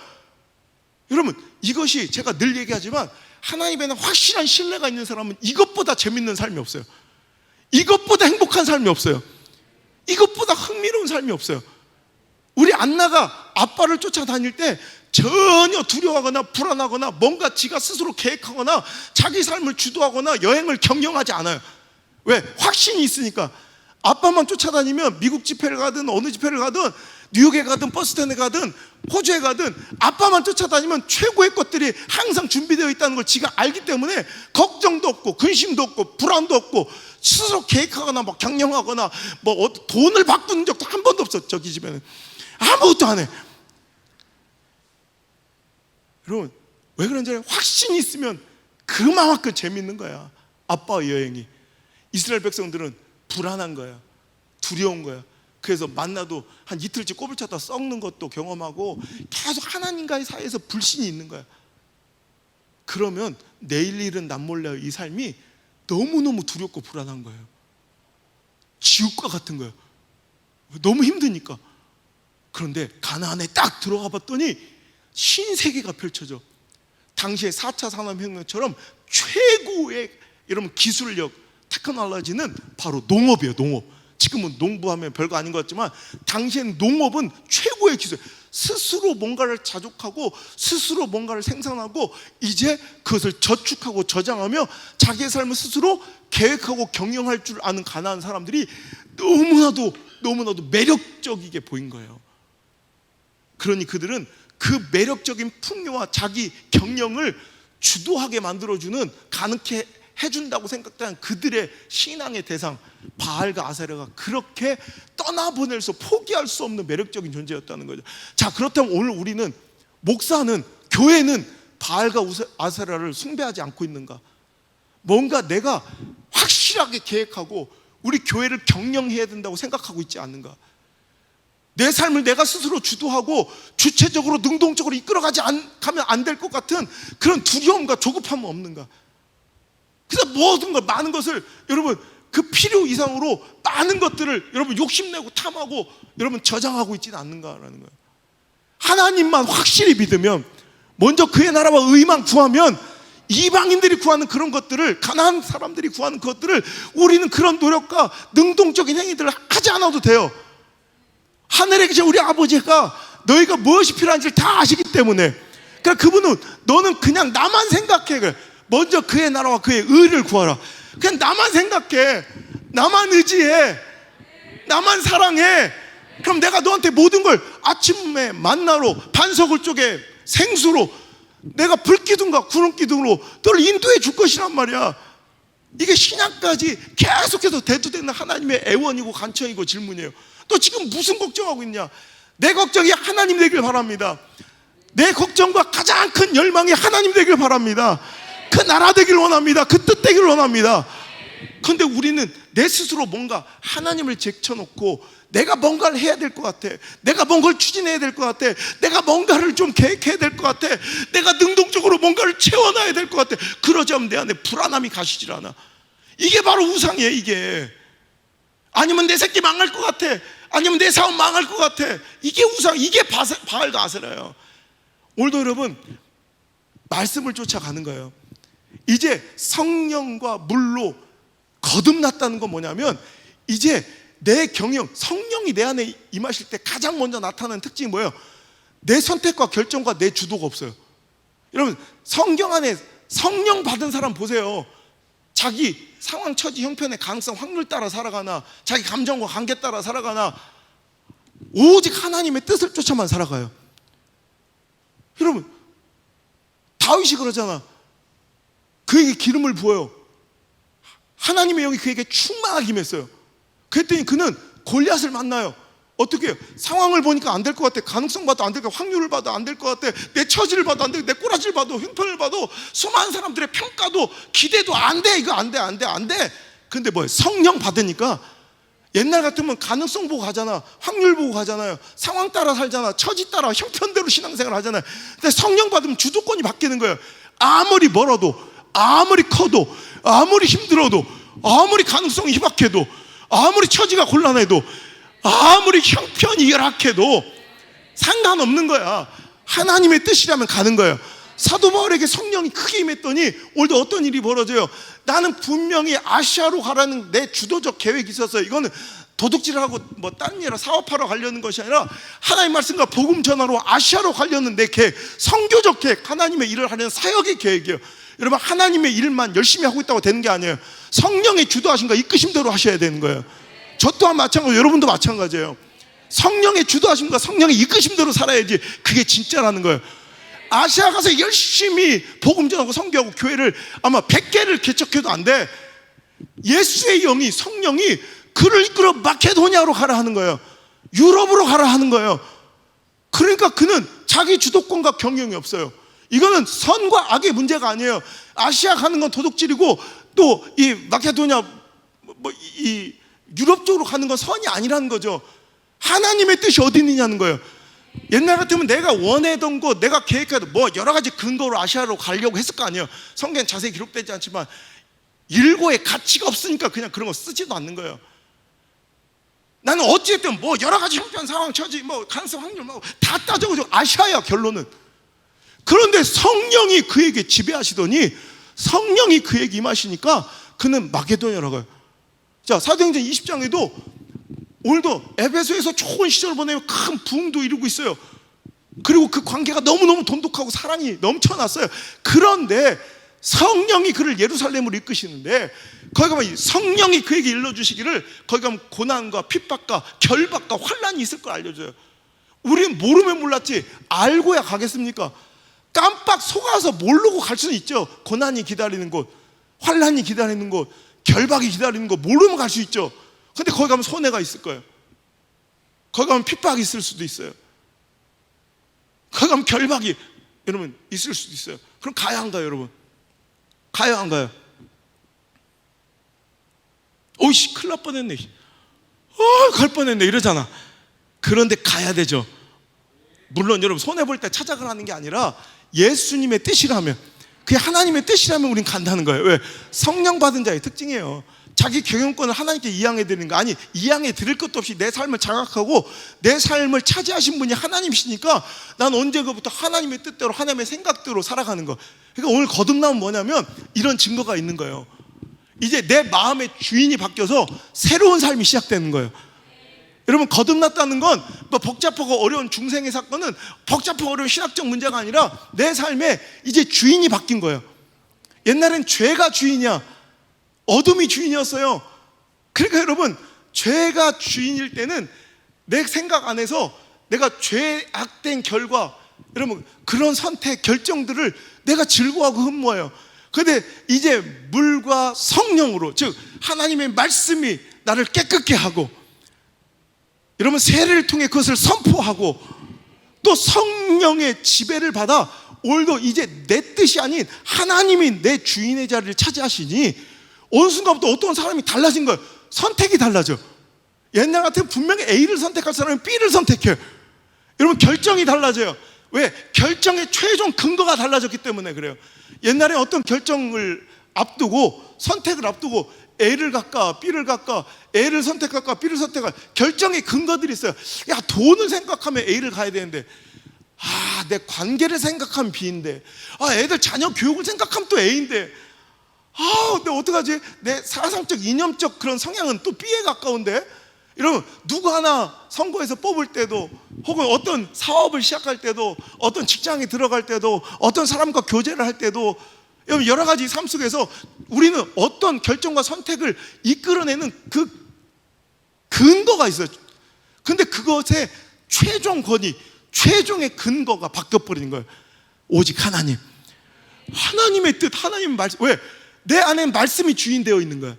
여러분, 이것이 제가 늘 얘기하지만 하나님에는 확실한 신뢰가 있는 사람은 이것보다 재밌는 삶이 없어요. 이것보다 행복한 삶이 없어요. 이것보다 흥미로운 삶이 없어요. 우리 안나가 아빠를 쫓아다닐 때 전혀 두려워하거나 불안하거나 뭔가 지가 스스로 계획하거나 자기 삶을 주도하거나 여행을 경영하지 않아요. 왜? 확신이 있으니까. 아빠만 쫓아다니면 미국 집회를 가든 어느 집회를 가든 뉴욕에 가든 버스턴에 가든 호주에 가든 아빠만 쫓아다니면 최고의 것들이 항상 준비되어 있다는 걸 지가 알기 때문에 걱정도 없고 근심도 없고 불안도 없고 스스로 계획하거나 막 경영하거나 뭐 돈을 바꾸는 적도 한 번도 없어. 저기 집에는 아무것도 안 해. 여러분, 왜 그런지 알아요? 확신이 있으면 그만큼 재밌는 거야. 아빠의 여행이. 이스라엘 백성들은 불안한 거야, 두려운 거야. 그래서 만나도 한 이틀째 꼽을 찾다 썩는 것도 경험하고 계속 하나님과의 사이에서 불신이 있는 거야. 그러면 내일 일은 난 몰라요. 이 삶이 너무너무 두렵고 불안한 거예요. 지옥과 같은 거예요. 너무 힘드니까. 그런데 가나안에 딱 들어가 봤더니 신세계가 펼쳐져. 당시의 4차 산업혁명처럼 최고의 여러분 기술력, 테크놀로지는 바로 농업이에요. 농업. 지금은 농부하면 별거 아닌 것 같지만 당시엔 농업은 최고의 기술. 스스로 뭔가를 자족하고 스스로 뭔가를 생산하고 이제 그것을 저축하고 저장하며 자기의 삶을 스스로 계획하고 경영할 줄 아는 가나안 사람들이 너무나도 매력적이게 보인 거예요. 그러니 그들은 그 매력적인 풍요와 자기 경영을 주도하게 만들어주는, 가능케 해준다고 생각된 그들의 신앙의 대상 바알과 아세라가 그렇게 떠나보낼 수, 포기할 수 없는 매력적인 존재였다는 거죠. 자, 그렇다면 오늘 우리는, 목사는, 교회는 바알과 아세라를 숭배하지 않고 있는가? 뭔가 내가 확실하게 계획하고 우리 교회를 경영해야 된다고 생각하고 있지 않는가? 내 삶을 내가 스스로 주도하고 주체적으로 능동적으로 이끌어가지 가면 안 될 것 같은 그런 두려움과 조급함은 없는가? 그래서 모든 것, 많은 것을 여러분 그 필요 이상으로 많은 것들을 여러분 욕심내고 탐하고 여러분 저장하고 있지는 않는가라는 거예요. 하나님만 확실히 믿으면, 먼저 그의 나라와 의만 구하면 이방인들이 구하는 그런 것들을, 가나안 사람들이 구하는 것들을 우리는 그런 노력과 능동적인 행위들을 하지 않아도 돼요. 하늘에 계신 우리 아버지가 너희가 무엇이 필요한지를 다 아시기 때문에, 그러니까 그분은 너는 그냥 나만 생각해. 그래. 먼저 그의 나라와 그의 의를 구하라. 그냥 나만 생각해, 나만 의지해, 나만 사랑해. 그럼 내가 너한테 모든 걸, 아침에 만나로, 반석을 쪼개 생수로, 내가 불기둥과 구름기둥으로 너를 인도해 줄 것이란 말이야. 이게 신약까지 계속해서 대두되는 하나님의 애원이고 간청이고 질문이에요. 너 지금 무슨 걱정하고 있냐? 내 걱정이 하나님 되길 바랍니다. 내 걱정과 가장 큰 열망이 하나님 되길 바랍니다. 그 나라 되길 원합니다. 그 뜻 되길 원합니다. 그런데 우리는 내 스스로 뭔가 하나님을 제쳐놓고 내가 뭔가를 해야 될 것 같아, 내가 뭔가를 추진해야 될 것 같아, 내가 뭔가를 좀 계획해야 될 것 같아, 내가 능동적으로 뭔가를 채워놔야 될 것 같아. 그러지 않으면 내 안에 불안함이 가시질 않아. 이게 바로 우상이에요. 이게 아니면 내 새끼 망할 것 같아, 아니면 내 사업 망할 것 같아. 이게 우상, 이게 바알과 아세라예요. 오늘도 여러분 말씀을 쫓아가는 거예요. 이제 성령과 물로 거듭났다는 건 뭐냐면, 이제 내 경영, 성령이 내 안에 임하실 때 가장 먼저 나타나는 특징이 뭐예요? 내 선택과 결정과 내 주도가 없어요. 여러분, 성경 안에 성령 받은 사람 보세요. 자기 상황, 처지, 형편의 가능성, 확률 따라 살아가나, 자기 감정과 관계 따라 살아가나, 오직 하나님의 뜻을 쫓아만 살아가요. 여러분, 다윗이 그러잖아. 그에게 기름을 부어요. 하나님의 영이 그에게 충만하게 임했어요. 그랬더니 그는 골리앗을 만나요. 어떻게 해요? 상황을 보니까 안 될 것 같아. 가능성 봐도 안 될 것 같아. 확률을 봐도 안 될 것 같아. 내 처지를 봐도 안 돼. 내 꼬라지를 봐도, 형편을 봐도, 수많은 사람들의 평가도, 기대도 안 돼. 이거 안 돼, 안 돼, 안 돼. 근데 뭐예요? 성령 받으니까 옛날 같으면 가능성 보고 가잖아, 확률 보고 가잖아요, 상황 따라 살잖아, 처지 따라 형편대로 신앙생활 하잖아요. 근데 성령 받으면 주도권이 바뀌는 거예요. 아무리 멀어도, 아무리 커도, 아무리 힘들어도, 아무리 가능성이 희박해도, 아무리 처지가 곤란해도, 아무리 형편이 열악해도 상관없는 거야. 하나님의 뜻이라면 가는 거예요. 사도 바울에게 성령이 크게 임했더니 오늘도 어떤 일이 벌어져요? 나는 분명히 아시아로 가라는 내 주도적 계획이 있었어요. 이거는 도둑질하고 뭐 다른 일이라 사업하러 가려는 것이 아니라 하나님 말씀과 복음 전하러 아시아로 가려는 내 계획, 선교적 계획, 하나님의 일을 하려는 사역의 계획이에요. 여러분, 하나님의 일만 열심히 하고 있다고 되는 게 아니에요. 성령의 주도하심과 이끄심대로 하셔야 되는 거예요. 저 또한 마찬가지고 여러분도 마찬가지예요. 성령의 주도하심과 성령의 이끄심대로 살아야지 그게 진짜라는 거예요. 아시아 가서 열심히 복음 전하고 선교하고 교회를 아마 100개를 개척해도 안 돼. 예수의 영이, 성령이 그를 이끌어 마케도니아로 가라 하는 거예요. 유럽으로 가라 하는 거예요. 그러니까 그는 자기 주도권과 경영이 없어요. 이거는 선과 악의 문제가 아니에요. 아시아 가는 건 도둑질이고, 또 이 마케도니아 이 유럽 쪽으로 가는 건 선이 아니라는 거죠. 하나님의 뜻이 어디 있느냐는 거예요. 옛날 같으면 내가 원하던 거, 내가 계획해도 뭐 여러 가지 근거로 아시아로 가려고 했을 거 아니에요. 성경에 자세히 기록되지 않지만 일고의 가치가 없으니까 그냥 그런 거 쓰지도 않는 거예요. 나는 어찌됐든 뭐 여러 가지 형편, 상황, 처지, 뭐 가능성, 확률 뭐 다 따져가지고 아시아야, 결론은. 그런데 성령이 그에게 지배하시더니, 성령이 그에게 임하시니까 그는 마게도냐로 가요. 자, 사도행전 20장에도 오늘도 에베소에서 좋은 시절을 보내며 큰 부흥도 이루고 있어요. 그리고 그 관계가 너무너무 돈독하고 사랑이 넘쳐났어요. 그런데 성령이 그를 예루살렘으로 이끄시는데, 거기 가면 성령이 그에게 일러주시기를, 거기 가면 고난과 핍박과 결박과 환난이 있을 걸 알려줘요. 우리는 모르면 몰랐지 알고야 가겠습니까? 깜빡 속아서 모르고 갈 수는 있죠. 고난이 기다리는 곳, 환난이 기다리는 곳, 결박이 기다리는 곳 모르면 갈 수 있죠. 근데 거기 가면 손해가 있을 거예요. 거기 가면 핍박이 있을 수도 있어요. 거기 가면 결박이 여러분 있을 수도 있어요. 그럼 가야 안 가요, 여러분? 가야 안 가요? 오이씨, 큰일 날 뻔했네. 갈 뻔했네 이러잖아. 그런데 가야 되죠. 물론 여러분, 손해볼 때 찾아가라는 게 아니라 예수님의 뜻이라면, 그게 하나님의 뜻이라면 우린 간다는 거예요. 왜? 성령 받은 자의 특징이에요. 자기 경영권을 하나님께 이양해 드리는 거. 아니, 이양해 드릴 것도 없이 내 삶을 장악하고 내 삶을 차지하신 분이 하나님이시니까 난 언제부터 하나님의 뜻대로, 하나님의 생각대로 살아가는 거. 그러니까 오늘 거듭남은 뭐냐면 이런 증거가 있는 거예요. 이제 내 마음의 주인이 바뀌어서 새로운 삶이 시작되는 거예요. 여러분, 거듭났다는 건 뭐 복잡하고 어려운 중생의 사건은 복잡하고 어려운 신학적 문제가 아니라 내 삶에 이제 주인이 바뀐 거예요. 옛날엔 죄가 주인이야, 어둠이 주인이었어요. 그러니까 여러분, 죄가 주인일 때는 내 생각 안에서 내가 죄악된 결과, 여러분 그런 선택, 결정들을 내가 즐거워하고 흠모해요. 그런데 이제 물과 성령으로, 즉 하나님의 말씀이 나를 깨끗게 하고 여러분, 세례를 통해 그것을 선포하고 또 성령의 지배를 받아 오늘도 이제 내 뜻이 아닌 하나님이 내 주인의 자리를 차지하시니 어느 순간부터 어떤 사람이 달라진 거예요. 선택이 달라져. 옛날 같으면 분명히 A를 선택할 사람은 B를 선택해요. 여러분, 결정이 달라져요. 왜? 결정의 최종 근거가 달라졌기 때문에 그래요. 옛날에 어떤 결정을 앞두고, 선택을 앞두고 A를 갈까 B를 갈까, A를 선택할까 B를 선택할까, 결정의 근거들이 있어요. 야, 돈을 생각하면 A를 가야 되는데, 내 관계를 생각하면 B인데, 애들 자녀 교육을 생각하면 또 A인데, 근데 어떡하지? 내 사상적 이념적 그런 성향은 또 B에 가까운데. 여러분, 누구 하나 선거에서 뽑을 때도, 혹은 어떤 사업을 시작할 때도, 어떤 직장에 들어갈 때도, 어떤 사람과 교제를 할 때도, 여러분, 여러 가지 삶 속에서 우리는 어떤 결정과 선택을 이끌어내는 그 근거가 있어요. 근데 그것의 최종 권위, 최종의 근거가 바뀌어버리는 거예요. 오직 하나님, 하나님의 뜻, 하나님의 말씀. 왜? 내 안에 말씀이 주인되어 있는 거야.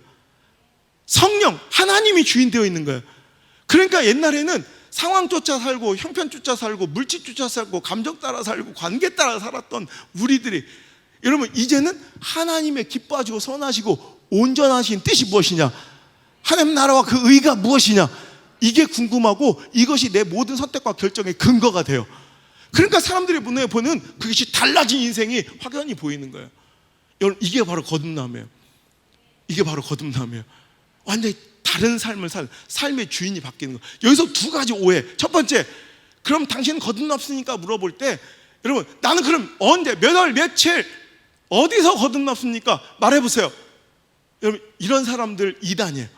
성령, 하나님이 주인되어 있는 거예요. 그러니까 옛날에는 상황 쫓아 살고, 형편 쫓아 살고, 물질 쫓아 살고, 감정 따라 살고, 관계 따라 살았던 우리들이, 여러분, 이제는 하나님의 기뻐하시고 선하시고 온전하신 뜻이 무엇이냐, 하나님 나라와 그 의가 무엇이냐, 이게 궁금하고 이것이 내 모든 선택과 결정의 근거가 돼요. 그러니까 사람들이 눈에 보는 그것이 달라진 인생이 확연히 보이는 거예요. 여러분, 이게 바로 거듭남이에요. 이게 바로 거듭남이에요. 완전히 다른 삶을 삶의 주인이 바뀌는 거예요. 여기서 두 가지 오해. 첫 번째, 그럼 당신은 거듭났습니까? 물어볼 때, 여러분, 나는 그럼 언제, 몇 월, 며칠, 어디서 거듭났습니까? 말해보세요. 여러분, 이런 사람들 이단이에요.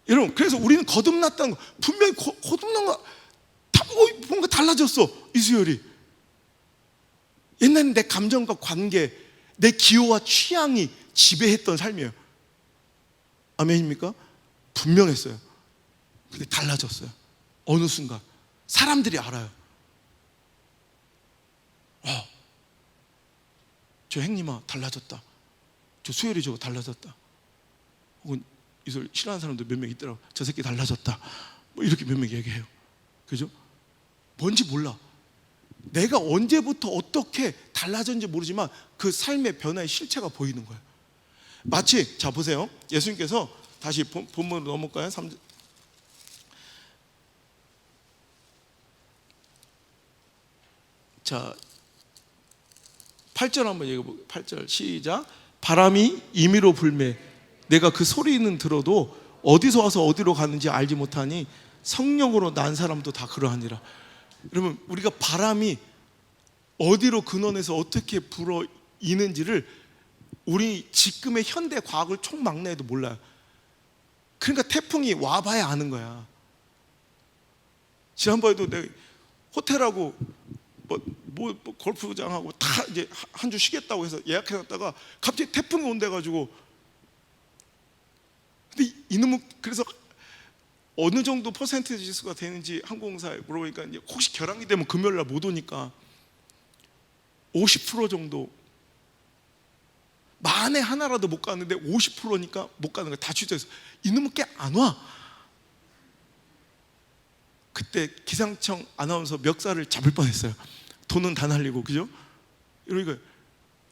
여러분, 그래서 우리는 거듭났다는 거, 분명히 거듭난 거, 뭔가 달라졌어, 이수열이. 옛날엔 내 감정과 관계, 내 기호와 취향이 지배했던 삶이에요. 아멘입니까? 분명했어요. 근데 달라졌어요. 어느 순간 사람들이 알아요. 저 행님아 달라졌다. 저 수열이 저거 달라졌다. 혹은 이걸 싫어하는 사람도 몇 명 있더라고. 저 새끼 달라졌다. 뭐 이렇게 몇 명 얘기해요. 그죠? 뭔지 몰라. 내가 언제부터 어떻게 달라졌는지 모르지만 그 삶의 변화의 실체가 보이는 거예요. 마치, 자 보세요. 예수님께서, 다시 본문으로 넘어갈까요? 3절. 자, 8절 한번 읽어볼게요. 8절 시작. 바람이 임의로 불매 내가 그 소리는 들어도 어디서 와서 어디로 가는지 알지 못하니 성령으로 난 사람도 다 그러하니라. 여러분, 우리가 바람이 어디로 근원에서 어떻게 불어 이는지를 우리 지금의 현대 과학을 총망라해도 몰라요. 그러니까 태풍이 와봐야 아는 거야. 지난번에도 내가 호텔하고 뭐 골프장하고 다 이제 한 주 쉬겠다고 해서 예약해놨다가 갑자기 태풍이 온대가지고, 근데 이놈은 그래서 어느 정도 퍼센티지 지수가 되는지 항공사에 물어보니까, 이제 혹시 결항이 되면 금요일날 못 오니까 50% 정도, 만에 하나라도 못 가는데 50%니까 못 가는 거야. 다 취소해서. 이놈은 꽤 안 와. 그때 기상청 아나운서 멱살을 잡을 뻔했어요. 돈은 다 날리고, 그죠? 이러니까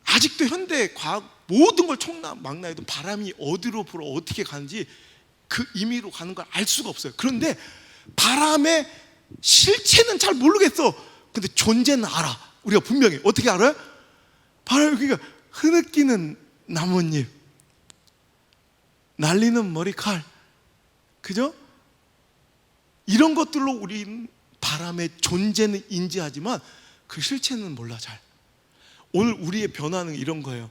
아직도 현대 과학 모든 걸 총망라해도 바람이 어디로 불어 어떻게 가는지 그 임의로 가는 걸 알 수가 없어요. 그런데 바람의 실체는 잘 모르겠어. 근데 존재는 알아. 우리가 분명히. 어떻게 알아요? 바람이, 그러니까 흐느끼는 나뭇잎, 날리는 머리칼, 그죠? 이런 것들로 우리는 바람의 존재는 인지하지만 그 실체는 몰라 잘. 오늘 우리의 변화는 이런 거예요.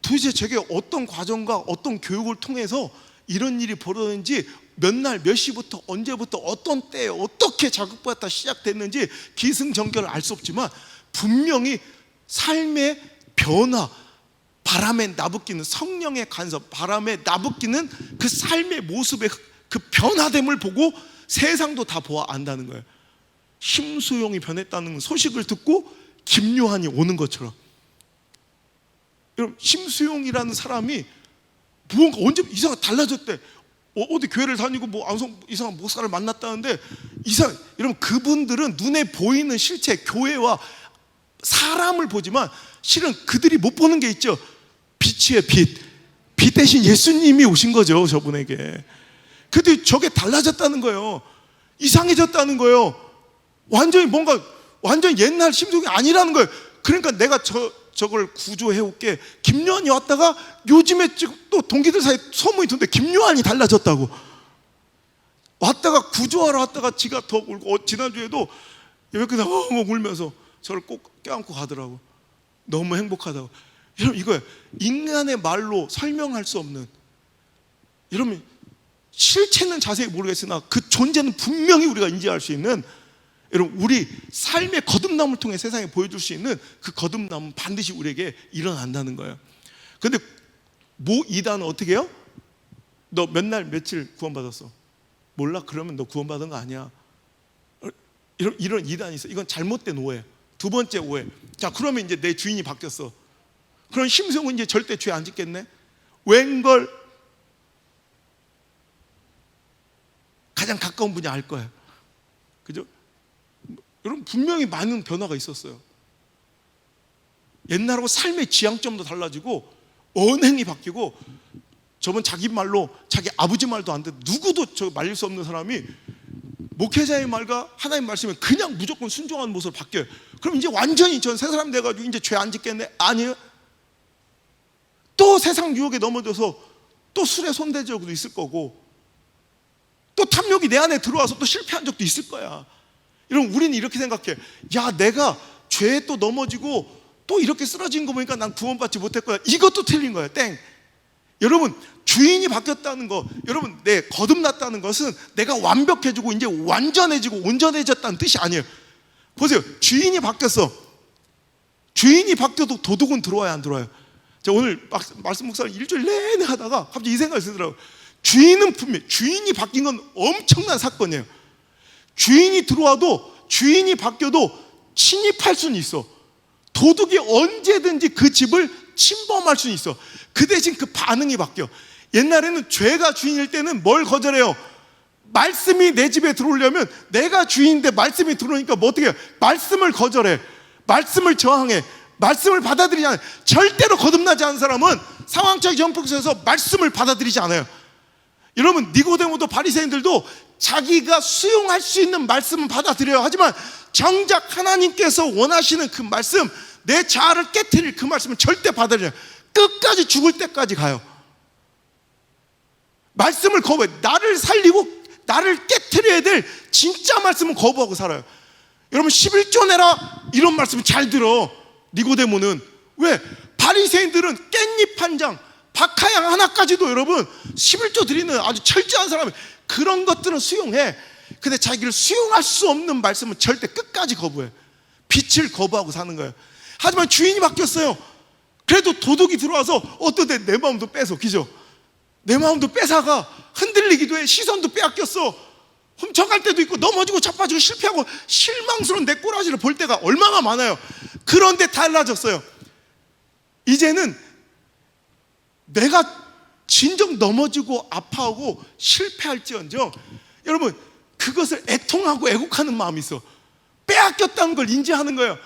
도대체 저게 어떤 과정과 어떤 교육을 통해서 이런 일이 벌어졌는지, 몇 날, 몇 시부터, 언제부터, 어떤 때에 어떻게 자극받았다 시작됐는지 기승전결을 알 수 없지만 분명히 삶의 변화, 바람에 나부끼는 성령의 간섭, 바람에 나부끼는 그 삶의 모습의 그 변화됨을 보고 세상도 다 보아 안다는 거예요. 심수용이 변했다는 소식을 듣고 김요한이 오는 것처럼. 여러분, 심수용이라는 사람이 무언가 언제 이상하게 달라졌대. 어디 교회를 다니고 뭐 이상한 목사를 만났다는데 여러분 그분들은 눈에 보이는 실체 교회와 사람을 보지만 실은 그들이 못 보는 게 있죠. 빛이에요. 빛 대신 예수님이 오신 거죠, 저분에게. 근데 저게 달라졌다는 거예요. 이상해졌다는 거예요. 완전히 옛날 심성이 아니라는 거예요. 그러니까 내가 저걸 구조해 올게. 김요한이 왔다가 요즘에 또 동기들 사이에 소문이 돈데 김요한이 달라졌다고. 왔다가 구조하러 왔다가 지가 더 울고, 지난주에도 이렇게 울면서 저를 꼭 껴안고 가더라고. 너무 행복하다고. 여러분, 이거예요. 인간의 말로 설명할 수 없는, 여러분 실체는 자세히 모르겠으나 그 존재는 분명히 우리가 인지할 수 있는, 여러분 우리 삶의 거듭남을 통해 세상에 보여줄 수 있는 그 거듭남은 반드시 우리에게 일어난다는 거예요. 근데 이단은 어떻게 해요? 너 몇 날 며칠 구원받았어? 몰라? 그러면 너 구원받은 거 아니야. 이런 이단이 있어. 이건 잘못된 오해. 두 번째 오해. 자, 그러면 이제 내 주인이 바뀌었어. 그럼 심성은 이제 절대 죄 안 짓겠네? 웬걸 가장 가까운 분이 알 거예요. 그죠? 여러분 분명히 많은 변화가 있었어요. 옛날하고 삶의 지향점도 달라지고 언행이 바뀌고, 저번 자기 말로 자기 아버지 말도 안 돼. 누구도 저 말릴 수 없는 사람이 목회자의 말과 하나님 말씀에 그냥 무조건 순종하는 모습으로 바뀌어요. 그럼 이제 완전히 전 새 사람 돼가지고 이제 죄 안 짓겠네? 아니에요. 또 세상 유혹에 넘어져서 또 술에 손댄 적도 있을 거고, 또 탐욕이 내 안에 들어와서 또 실패한 적도 있을 거야. 여러분 우리는 이렇게 생각해. 야, 내가 죄에 또 넘어지고 또 이렇게 쓰러진 거 보니까 난 구원받지 못했구나. 이것도 틀린 거예요. 땡. 여러분 주인이 바뀌었다는 거, 여러분 내 거듭났다는 것은 내가 완벽해지고 이제 완전해지고 온전해졌다는 뜻이 아니에요. 보세요. 주인이 바뀌었어. 주인이 바뀌어도 도둑은 들어와야 안 들어와요? 제가 오늘 말씀 묵상을 일주일 내내 하다가 갑자기 이 생각이 들더라고요. 주인은 분명히, 주인이 바뀐 건 엄청난 사건이에요. 주인이 들어와도, 주인이 바뀌어도 침입할 수는 있어. 도둑이 언제든지 그 집을 침범할 수는 있어. 그 대신 그 반응이 바뀌어. 옛날에는 죄가 주인일 때는 뭘 거절해요? 말씀이 내 집에 들어오려면, 내가 주인인데 말씀이 들어오니까 뭐 어떻게 해요? 말씀을 거절해. 말씀을 저항해. 말씀을 받아들이지 않아요. 절대로 거듭나지 않은 사람은 상황적 영역 속에서 말씀을 받아들이지 않아요. 여러분 니고데모도 바리새인들도 자기가 수용할 수 있는 말씀은 받아들여요. 하지만 정작 하나님께서 원하시는 그 말씀, 내 자아를 깨트릴 그 말씀은 절대 받아들여요. 끝까지 죽을 때까지 가요. 말씀을 거부해. 나를 살리고 나를 깨트려야 될 진짜 말씀은 거부하고 살아요. 여러분 11조 내라 이런 말씀 잘 들어. 니고데모는 왜? 바리새인들은 깻잎 한 장, 박하향 하나까지도 여러분 11조 드리는 아주 철저한 사람이 그런 것들은 수용해. 근데 자기를 수용할 수 없는 말씀은 절대 끝까지 거부해. 빛을 거부하고 사는 거예요. 하지만 주인이 바뀌었어요. 그래도 도둑이 들어와서 어떤 때 내 마음도 뺏어. 그죠? 내 마음도 뺏어가. 흔들리기도 해. 시선도 빼앗겼어. 훔쳐갈 때도 있고, 넘어지고 자빠지고 실패하고 실망스러운 내 꼬라지를 볼 때가 얼마나 많아요. 그런데 달라졌어요. 이제는 내가 진정 넘어지고 아파하고 실패할지언정 여러분 그것을 애통하고 애국하는 마음이 있어. 빼앗겼다는 걸 인지하는 거예요.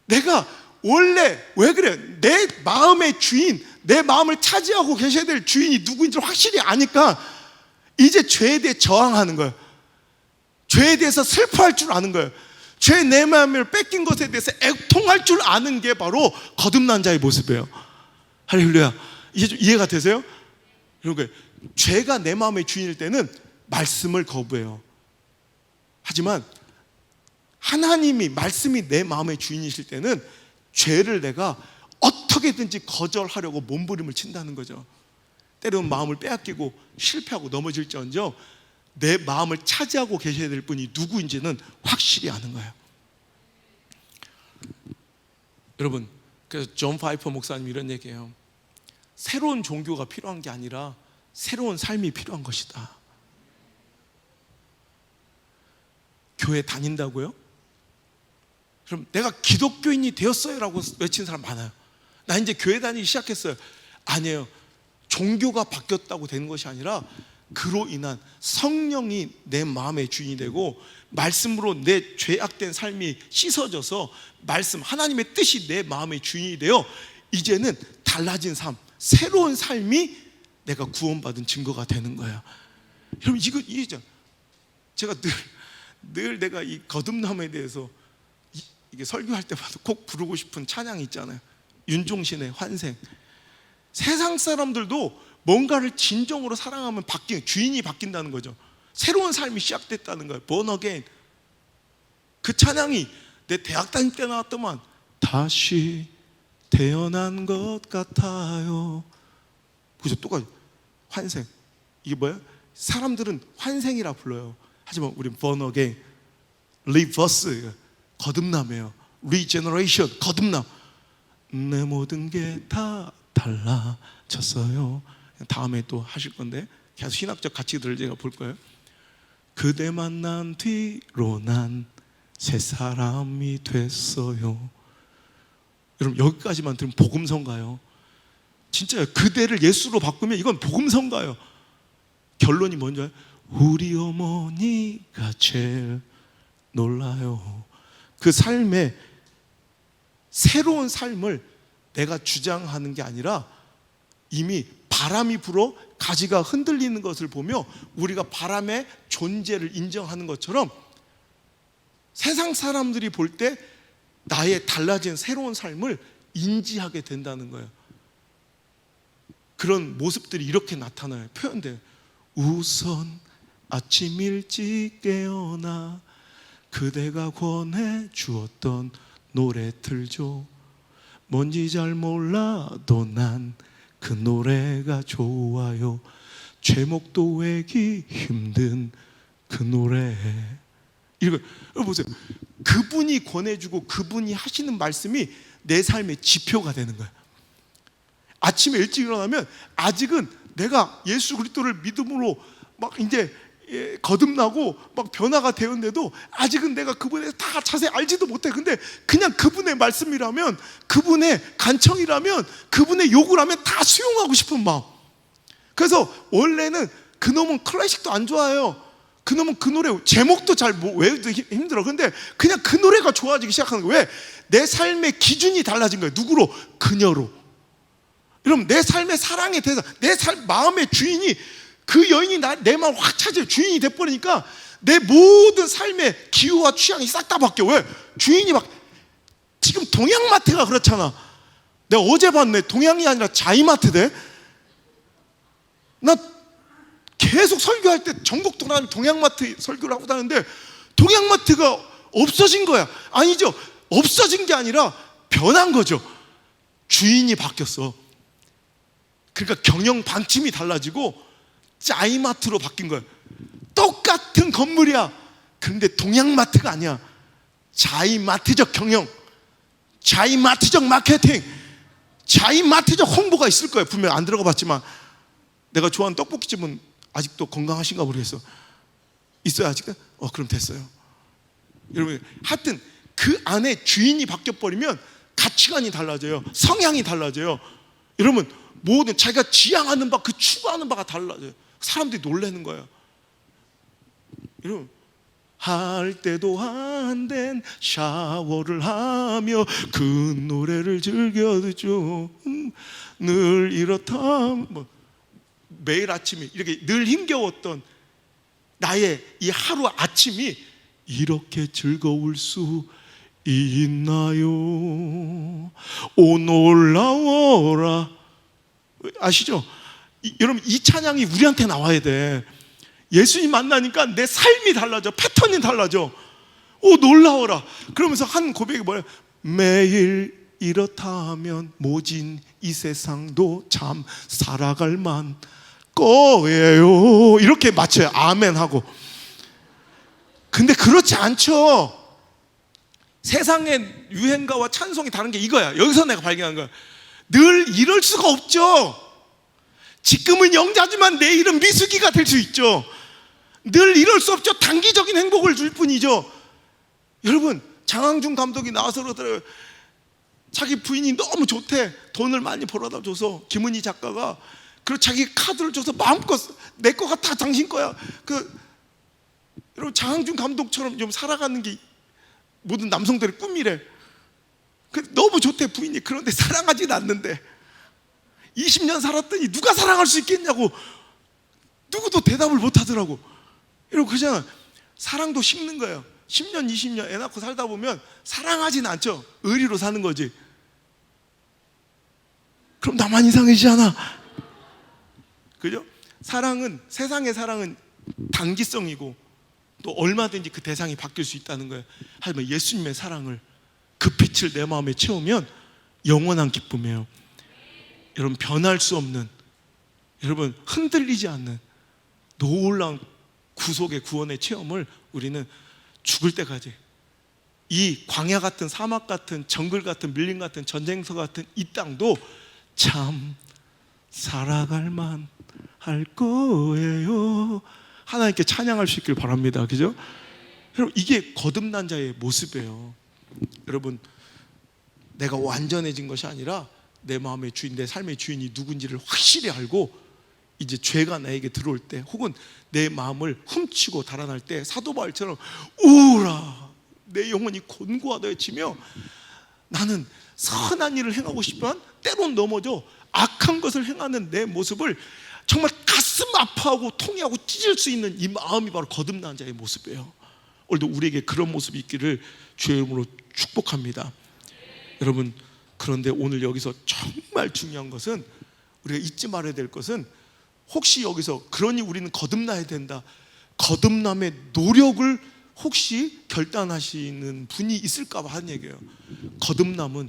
내가 원래 왜 그래? 내 마음의 주인, 내 마음을 차지하고 계셔야 될 주인이 누구인지를 확실히 아니까 이제 죄에 대해 저항하는 거예요. 죄에 대해서 슬퍼할 줄 아는 거예요. 죄 내 마음을 뺏긴 것에 대해서 애통할 줄 아는 게 바로 거듭난 자의 모습이에요. 할렐루야. 이게 좀 이해가 되세요? 여러분, 죄가 내 마음의 주인일 때는 말씀을 거부해요. 하지만 하나님이, 말씀이 내 마음의 주인이실 때는 죄를 내가 어떻게든지 거절하려고 몸부림을 친다는 거죠. 때로는 마음을 빼앗기고 실패하고 넘어질지언정 내 마음을 차지하고 계셔야 될 분이 누구인지는 확실히 아는 거예요. 여러분, 그래서 존 파이퍼 목사님 이런 얘기해요. 새로운 종교가 필요한 게 아니라 새로운 삶이 필요한 것이다. 교회 다닌다고요? 그럼 내가 기독교인이 되었어요 라고 외치는 사람 많아요. 나 이제 교회 다니기 시작했어요. 아니에요. 종교가 바뀌었다고 되는 것이 아니라 그로 인한 성령이 내 마음의 주인이 되고 말씀으로 내 죄악된 삶이 씻어져서 말씀 하나님의 뜻이 내 마음의 주인이 되어 이제는 달라진 삶, 새로운 삶이 내가 구원받은 증거가 되는 거야. 여러분 이게 제가 늘 내가 이 거듭남에 대해서 이게 설교할 때마다 꼭 부르고 싶은 찬양이 있잖아요. 윤종신의 환생. 세상 사람들도 뭔가를 진정으로 사랑하면 주인이 바뀐다는 거죠. 새로운 삶이 시작됐다는 거예요. Born again. 그 찬양이 내 대학 다닐 때 나왔더만 다시 태어난 것 같아요. 그죠? 똑같이 환생. 이게 뭐야? 사람들은 환생이라 불러요. 하지만 우리는 born again, reverse, 거듭남이에요. regeneration, 거듭남. 내 모든 게 다 달라졌어요. 다음에 또 하실 건데 계속 신학적 가치들을 제가 볼 거예요. 그대 만난 뒤로 난 새 사람이 됐어요. 여러분 여기까지만 들으면 복음성가요. 진짜요. 그대를 예수로 바꾸면 이건 복음성가요. 결론이 뭔지 알아요? 우리 어머니가 제일 놀라요. 그 삶의 새로운 삶을 내가 주장하는 게 아니라 이미 바람이 불어 가지가 흔들리는 것을 보며 우리가 바람의 존재를 인정하는 것처럼 세상 사람들이 볼 때 나의 달라진 새로운 삶을 인지하게 된다는 거예요. 그런 모습들이 이렇게 나타나요. 표현돼요. 우선 아침 일찍 깨어나 그대가 권해 주었던 노래 틀죠. 뭔지 잘 몰라도 난 그 노래가 좋아요. 제목도 외기 힘든 그 노래. 이거 보세요. 그분이 권해주고 그분이 하시는 말씀이 내 삶의 지표가 되는 거예요. 아침에 일찍 일어나면 아직은 내가 예수 그리스도를 믿음으로 막 이제 거듭나고 막 변화가 되었는데도 아직은 내가 그분에 다 자세히 알지도 못해. 근데 그냥 그분의 말씀이라면, 그분의 간청이라면, 그분의 요구라면 다 수용하고 싶은 마음. 그래서 원래는 그놈은 클래식도 안 좋아해요. 그놈은 그 노래 제목도 잘 외우기 힘들어. 근데 그냥 그 노래가 좋아지기 시작하는 거예요. 왜? 내 삶의 기준이 달라진 거예요. 누구로? 그녀로. 여러분 내 삶의 사랑에 대해서 내 마음의 주인이, 그 여인이 내 마음을 확 차지해 주인이 돼버리니까 내 모든 삶의 기호와 취향이 싹 다 바뀌어. 왜? 주인이 지금 동양마트가 그렇잖아. 내가 어제 봤네. 동양이 아니라 자이마트 나 계속 설교할 때 전국 돌아다니면 동양마트 설교를 하고 다니는데 동양마트가 없어진 거야. 아니죠. 없어진 게 아니라 변한 거죠. 주인이 바뀌었어. 그러니까 경영 방침이 달라지고 자이마트로 바뀐 거예요. 똑같은 건물이야. 그런데 동양마트가 아니야. 자이마트적 경영, 자이마트적 마케팅, 자이마트적 홍보가 있을 거예요. 분명 안 들어가 봤지만. 내가 좋아하는 떡볶이집은 아직도 건강하신가 모르겠어. 있어요 아직도? 그럼 됐어요. 여러분 하여튼 그 안에 주인이 바뀌어버리면 가치관이 달라져요. 성향이 달라져요. 여러분 모든 자기가 지향하는 바, 그 추구하는 바가 달라져요. 사람들이 놀라는 거예요. 여러분 할 때도 안 된 샤워를 하며 그 노래를 즐겨 듣죠. 늘 이렇다. 매일 아침이 이렇게 늘 힘겨웠던 나의 이 하루 아침이 이렇게 즐거울 수 있나요? 오 놀라워라. 아시죠? 여러분 이 찬양이 우리한테 나와야 돼. 예수님 만나니까 내 삶이 달라져. 패턴이 달라져. 오 놀라워라. 그러면서 한 고백이 뭐예요? 매일 이렇다 하면 모진 이 세상도 참 살아갈 만 거예요. 이렇게 맞춰요. 아멘 하고. 근데 그렇지 않죠. 세상의 유행가와 찬송이 다른 게 이거야. 여기서 내가 발견한 거야. 늘 이럴 수가 없죠. 지금은 영자지만 내일은 미숙이가 될 수 있죠. 늘 이럴 수 없죠. 단기적인 행복을 줄 뿐이죠. 여러분 장항준 감독이 나와서 그러더라고요. 자기 부인이 너무 좋대. 돈을 많이 벌어다 줘서 김은희 작가가 그리고 자기 카드를 줘서 마음껏 내 거가 다 당신 거야. 여러분 장항준 감독처럼 좀 살아가는 게 모든 남성들의 꿈이래. 너무 좋대 부인이. 그런데 사랑하진 않는데 20년 살았더니 누가 사랑할 수 있겠냐고 누구도 대답을 못 하더라고. 이러고 그냥 사랑도 식는 거예요. 10년 20년 애 낳고 살다 보면 사랑하진 않죠. 의리로 사는 거지. 그럼 나만 이상해지잖아. 그죠? 사랑은, 세상의 사랑은 단기성이고 또 얼마든지 그 대상이 바뀔 수 있다는 거예요. 하지만 예수님의 사랑을, 그 빛을 내 마음에 채우면 영원한 기쁨이에요. 여러분 변할 수 없는, 여러분 흔들리지 않는 놀라운 구속의 구원의 체험을 우리는 죽을 때까지, 이 광야 같은, 사막 같은, 정글 같은, 밀림 같은, 전쟁터 같은 이 땅도 참 살아갈 만할 거예요. 하나님께 찬양할 수 있길 바랍니다. 그죠? 여러분 이게 거듭난 자의 모습이에요. 여러분 내가 완전해진 것이 아니라 내 마음의 주인, 내 삶의 주인이 누군지를 확실히 알고 이제 죄가 나에게 들어올 때, 혹은 내 마음을 훔치고 달아날 때 사도 바울처럼 우라 내 영혼이 곤고하다 외치며 나는 선한 일을 행하고 싶지만 때론 넘어져 악한 것을 행하는 내 모습을 정말 가슴 아파하고 통해하고 찢을 수 있는 이 마음이 바로 거듭난 자의 모습이에요. 오늘도 우리에게 그런 모습이 있기를 주의 이름으로 축복합니다. 여러분 그런데 오늘 여기서 정말 중요한 것은, 우리가 잊지 말아야 될 것은, 혹시 여기서 그러니 우리는 거듭나야 된다, 거듭남의 노력을 혹시 결단하시는 분이 있을까 봐 하는 얘기예요. 거듭남은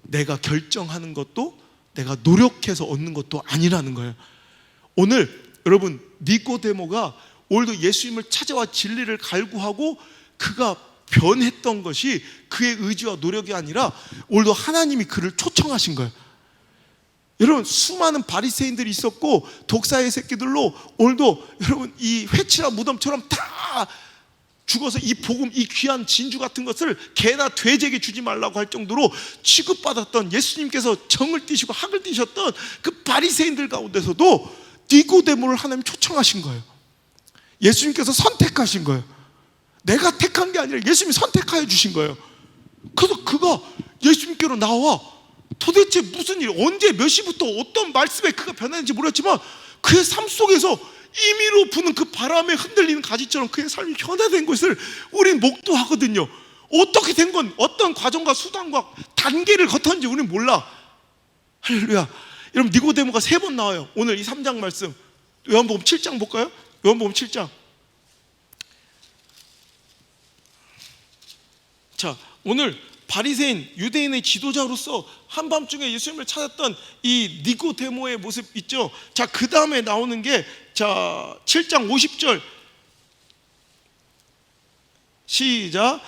내가 결정하는 것도 내가 노력해서 얻는 것도 아니라는 거예요. 오늘 여러분 니고데모가 오늘도 예수님을 찾아와 진리를 갈구하고 그가 변했던 것이 그의 의지와 노력이 아니라 오늘도 하나님이 그를 초청하신 거예요. 여러분 수많은 바리새인들이 있었고 독사의 새끼들로 오늘도 여러분 이 회치라 무덤처럼 다 죽어서 이 복음, 이 귀한 진주 같은 것을 개나 돼지에게 주지 말라고 할 정도로 취급받았던, 예수님께서 정을 띠시고 학을 띠셨던 그 바리새인들 가운데서도 니고데모를 하나님 초청하신 거예요. 예수님께서 선택하신 거예요. 내가 택한 게 아니라 예수님이 선택하여 주신 거예요. 그래서 그가 예수님께로 나와 도대체 무슨 일, 언제 몇 시부터 어떤 말씀에 그가 변했는지 모르겠지만 그의 삶 속에서 임의로 부는 그 바람에 흔들리는 가지처럼 그의 삶이 변화된 것을 우리는 목도하거든요. 어떻게 된 건, 어떤 과정과 수단과 단계를 거쳤는지 우리는 몰라. 할렐루야. 여러분 니고데모가 3번 나와요. 오늘 이 3장 말씀 요한복음 7장 볼까요? 요한복음 7장. 자, 오늘 바리새인, 유대인의 지도자로서 한밤중에 예수님을 찾았던 이 니고데모의 모습 있죠. 자, 그 다음에 나오는 게, 자, 7장 50절 시작.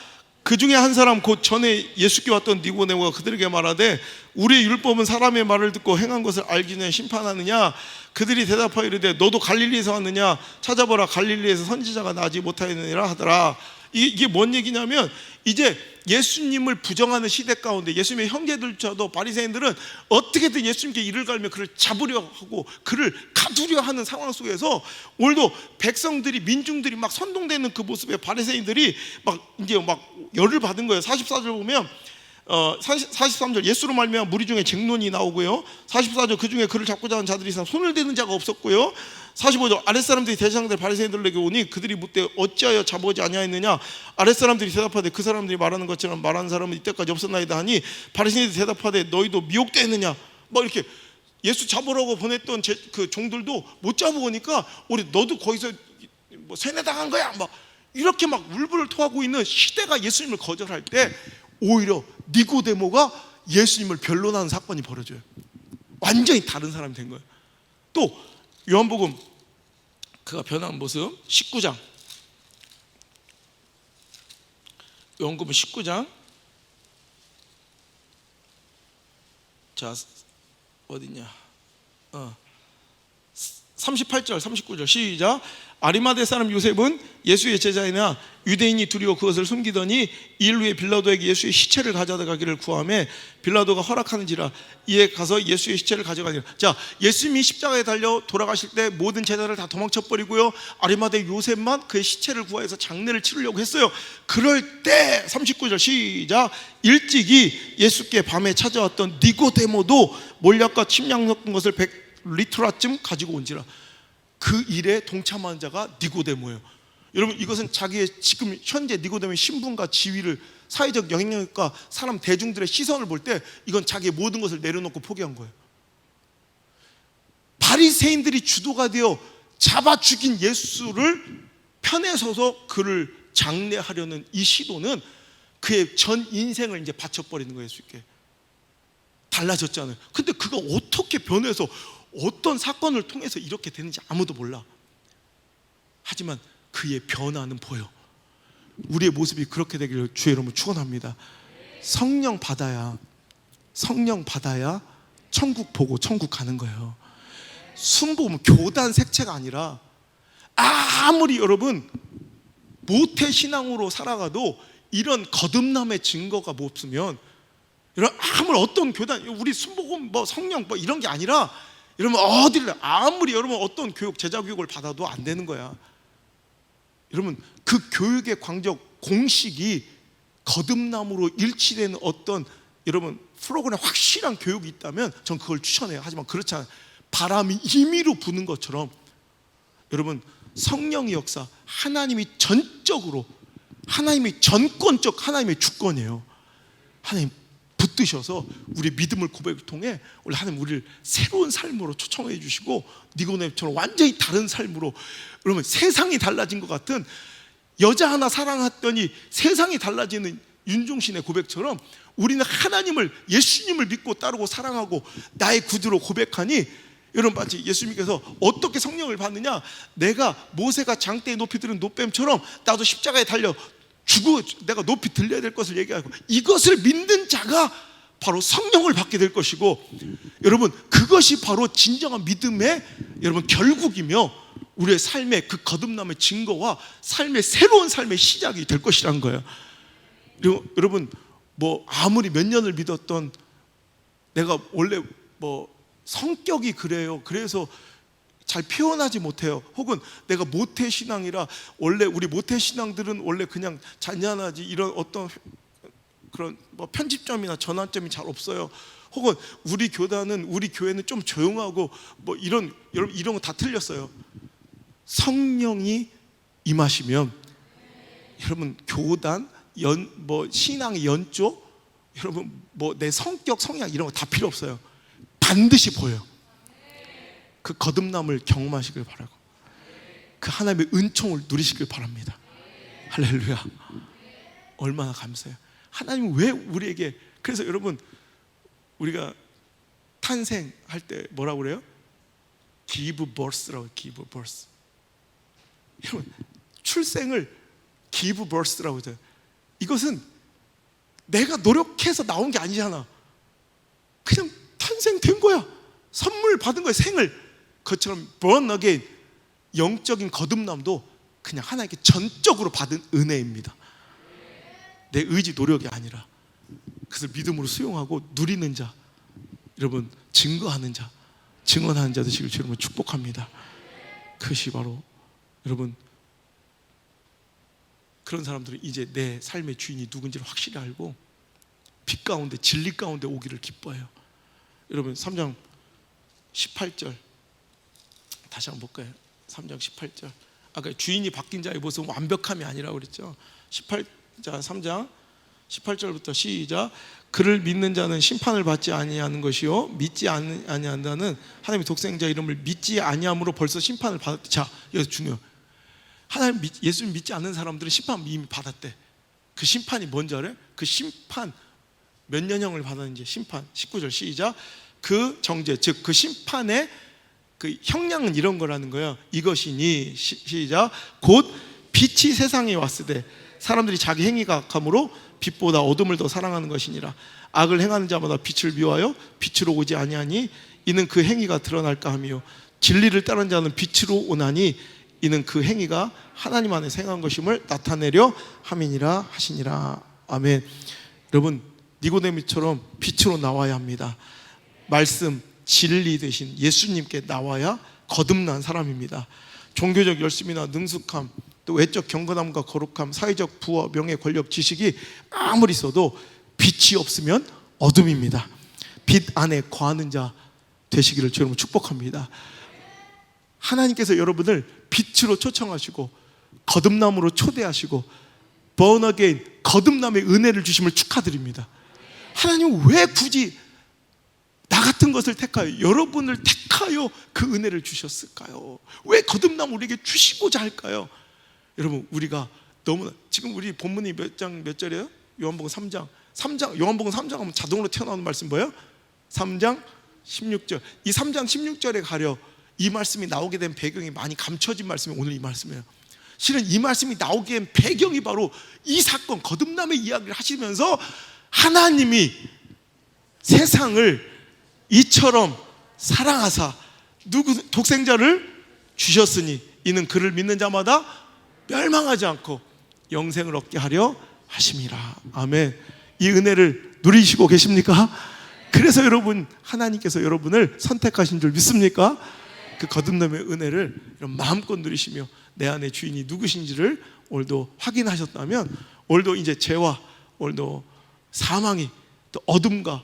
그 중에 한 사람 곧 전에 예수께 왔던 니고데모가 그들에게 말하되 우리의 율법은 사람의 말을 듣고 행한 것을 알기 전에 심판하느냐? 그들이 대답하여 이르되 너도 갈릴리에서 왔느냐? 찾아보라, 갈릴리에서 선지자가 나지 못하였느니라 하더라. 이게 뭔 얘기냐면, 이제 예수님을 부정하는 시대 가운데 예수님의 형제들조차도 바리새인들은 어떻게든 예수님께 이를 갈며 그를 잡으려 하고 그를 가두려 하는 상황 속에서 오늘도 백성들이, 민중들이 막 선동되는 그 모습에 바리새인들이 막 이제 막 열을 받은 거예요. 44절 보면 43절 예수로 말미암아 무리 중에 쟁론이 나오고요. 44절 그 중에 그를 잡고자 하는 자들이 있어 손을 대는 자가 없었고요. 45절 아랫사람들이 대제사장들 바리새인들에게 오니 그들이 묻되 어찌하여 잡아오지 아니하였느냐? 아랫사람들이 대답하되 그 사람들이 말하는 것처럼 말하는 사람은 이때까지 없었나이다 하니 바리새인들이 대답하되 너희도 미혹되었느냐? 막 이렇게 예수 잡으라고 보냈던 그 종들도 못 잡아오니까 우리 너도 거기서 뭐 세뇌당한 거야? 막 이렇게 막 울분을 토하고 있는 시대가 예수님을 거절할 때 오히려 니고데모가 예수님을 변론하는 사건이 벌어져요. 완전히 다른 사람이 된 거예요. 또 요한복음 그가 변한 모습 19장, 요한복음 19장, 자 어디냐? 38절 39절 시작. 아리마대 사람 요셉은 예수의 제자이나 유대인이 두려워 그것을 숨기더니 이일 후에 빌라도에게 예수의 시체를 가져가기를 구하매 빌라도가 허락하는지라 이에 가서 예수의 시체를 가져가니라. 자, 예수님이 십자가에 달려 돌아가실 때 모든 제자를 다 도망쳐버리고요, 아리마대 요셉만 그의 시체를 구하여서 장례를 치르려고 했어요. 그럴 때 39절 시작. 일찍이 예수께 밤에 찾아왔던 니고데모도 몰약과 침량 섞은 것을 100리트라쯤 가지고 온지라. 그 일에 동참한 자가 니고데모예요. 여러분, 이것은 자기의 지금 현재 니고데모의 신분과 지위를, 사회적 영향력과 사람 대중들의 시선을 볼 때 이건 자기의 모든 것을 내려놓고 포기한 거예요. 바리새인들이 주도가 되어 잡아 죽인 예수를 편에 서서 그를 장례하려는 이 시도는 그의 전 인생을 이제 바쳐버리는 거예요. 예수께 달라졌잖아요. 근데 그가 어떻게 변해서 어떤 사건을 통해서 이렇게 되는지 아무도 몰라. 하지만 그의 변화는 보여. 우리의 모습이 그렇게 되기를 주의 이름으로 축원합니다. 성령 받아야 천국 보고 천국 가는 거예요. 순복음은 교단 색채가 아니라, 아무리 여러분 모태신앙으로 살아가도 이런 거듭남의 증거가 없으면, 여러분 아무리 어떤 교단, 우리 순복음 뭐 성령 뭐 이런 게 아니라, 여러분 어디를 아무리 여러분 어떤 교육, 제자 교육을 받아도 안 되는 거야. 여러분 그 교육의 광적 공식이 거듭남으로 일치되는 어떤 여러분 프로그램, 확실한 교육이 있다면 전 그걸 추천해요. 하지만 그렇지 않아요. 바람이 임의로 부는 것처럼 여러분 성령의 역사, 하나님이 전적으로, 하나님이 전권적, 하나님의 주권이에요. 하나님 붙드셔서 우리 믿음을 고백을 통해 원래 하나님 우리를 새로운 삶으로 초청해 주시고, 니고데모처럼 완전히 다른 삶으로, 여러분 세상이 달라진 것 같은, 여자 하나 사랑했더니 세상이 달라지는 윤종신의 고백처럼 우리는 하나님을, 예수님을 믿고 따르고 사랑하고 나의 구주로 고백하니, 여러분 마치 예수님께서 어떻게 성령을 받느냐, 내가 모세가 장대에 높이 들은 노뱀처럼 나도 십자가에 달려 죽어 내가 높이 들려야 될 것을 얘기하고, 이것을 믿는 자가 바로 성령을 받게 될 것이고, 여러분 그것이 바로 진정한 믿음의 여러분 결국이며 우리의 삶의 그 거듭남의 증거와 삶의 새로운 삶의 시작이 될 것이라는 거예요. 그리고 여러분 뭐 아무리 몇 년을 믿었던, 내가 원래 뭐 성격이 그래요, 그래서 잘 표현하지 못해요, 혹은 내가 모태신앙이라, 원래 우리 모태신앙들은 원래 그냥 잔잔하지, 이런 어떤 그런 뭐 편집점이나 전환점이 잘 없어요, 혹은 우리 교단은, 우리 교회는 좀 조용하고 뭐 이런, 여러분 이런 거 다 틀렸어요. 성령이 임하시면 여러분 교단, 뭐 신앙의 연조, 여러분 뭐 내 성격, 성향 이런 거 다 필요 없어요. 반드시 보여요. 그 거듭남을 경험하시길 바라고, 그 하나님의 은총을 누리시길 바랍니다. 할렐루야. 얼마나 감사해요. 하나님은 왜 우리에게, 그래서 여러분 우리가 탄생할 때 뭐라고 그래요? give birth라고, give birth. 여러분 출생을 give birth라고 해요. 이것은 내가 노력해서 나온 게 아니잖아. 그냥 탄생된 거야. 선물 받은 거야, 생을. 그것처럼 born again, 영적인 거듭남도 그냥 하나님께 전적으로 받은 은혜입니다. 내 의지, 노력이 아니라. 그래서 믿음으로 수용하고 누리는 자, 여러분 증거하는 자, 증언하는 자 되시길 주님을 축복합니다. 그것이 바로 여러분, 그런 사람들은 이제 내 삶의 주인이 누군지를 확실히 알고 빛 가운데, 진리 가운데 오기를 기뻐해요. 여러분 3장 18절 다시 한번 볼까요? 3장 18절. 아까 주인이 바뀐 자의 모습은 완벽함이 아니라고 그랬죠. 3장 18절부터 시작. 그를 믿는 자는 심판을 받지 아니하는 것이요, 믿지 아니하는 자는 하나님의 독생자 이름을 믿지 아니함으로 벌써 심판을 받았대. 자, 여기서 중요해요. 하나님 예수님 믿지 않는 사람들은 심판 이미 받았대. 그 심판이 뭔지 알아요? 그 심판 몇 년형을 받았는지, 심판 19절 시작. 그 정죄, 즉 그 심판의 그 형량은 이런 거라는 거예요. 이것이니 시작. 곧 빛이 세상에 왔으되 사람들이 자기 행위가 악함으로 빛보다 어둠을 더 사랑하는 것이니라. 악을 행하는 자마다 빛을 미워하여 빛으로 오지 아니하니 이는 그 행위가 드러날까 하며, 진리를 따르는 자는 빛으로 오나니 이는 그 행위가 하나님 안에 생한 것임을 나타내려 함이니라 하시니라. 아멘. 여러분, 니고데모처럼 빛으로 나와야 합니다. 말씀, 진리 되신 예수님께 나와야 거듭난 사람입니다. 종교적 열심이나 능숙함, 또 외적 경건함과 거룩함, 사회적 부와 명예, 권력, 지식이 아무리 있어도 빛이 없으면 어둠입니다. 빛 안에 거하는 자 되시기를 주님으로 축복합니다. 하나님께서 여러분을 빛으로 초청하시고 거듭남으로 초대하시고 born again, 거듭남의 은혜를 주심을 축하드립니다. 하나님은 왜 굳이 나 같은 것을 택하여, 여러분을 택하여 그 은혜를 주셨을까요? 왜 거듭남 우리에게 주시고자 할까요? 여러분, 우리가 너무나, 지금 우리 본문이 몇 절이에요? 요한복음 3장. 요한복음 3장 하면 자동으로 튀어나오는 말씀 뭐예요? 3장 16절. 이 3장 16절에 가려 이 말씀이 나오게 된 배경이 많이 감춰진 말씀이 오늘 이 말씀이에요. 실은 이 말씀이 나오게 된 배경이 바로 이 사건, 거듭남의 이야기를 하시면서 하나님이 세상을 이처럼 사랑하사 누구 독생자를 주셨으니 이는 그를 믿는 자마다 멸망하지 않고 영생을 얻게 하려 하심이라. 아멘. 이 은혜를 누리시고 계십니까? 그래서 여러분, 하나님께서 여러분을 선택하신 줄 믿습니까? 그 거듭남의 은혜를 마음껏 누리시며 내 안에 주인이 누구신지를 오늘도 확인하셨다면, 오늘도 이제 죄와 오늘도 사망이, 또 어둠과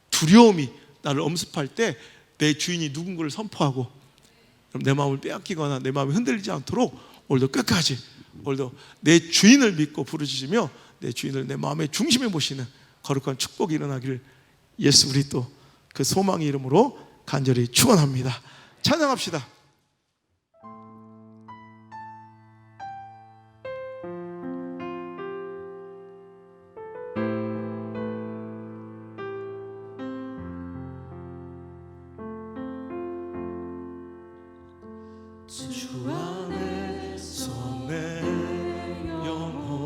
두려움이 나를 엄습할 때 내 주인이 누군가를 선포하고 내 마음을 빼앗기거나 내 마음이 흔들리지 않도록 오늘도 끝까지 오늘도 내 주인을 믿고 부르짖으며 내 주인을 내 마음의 중심에 모시는 거룩한 축복이 일어나기를 예수 그리스도 그 소망의 이름으로 간절히 축원합니다. 찬양합시다. 주 안에서 내 영혼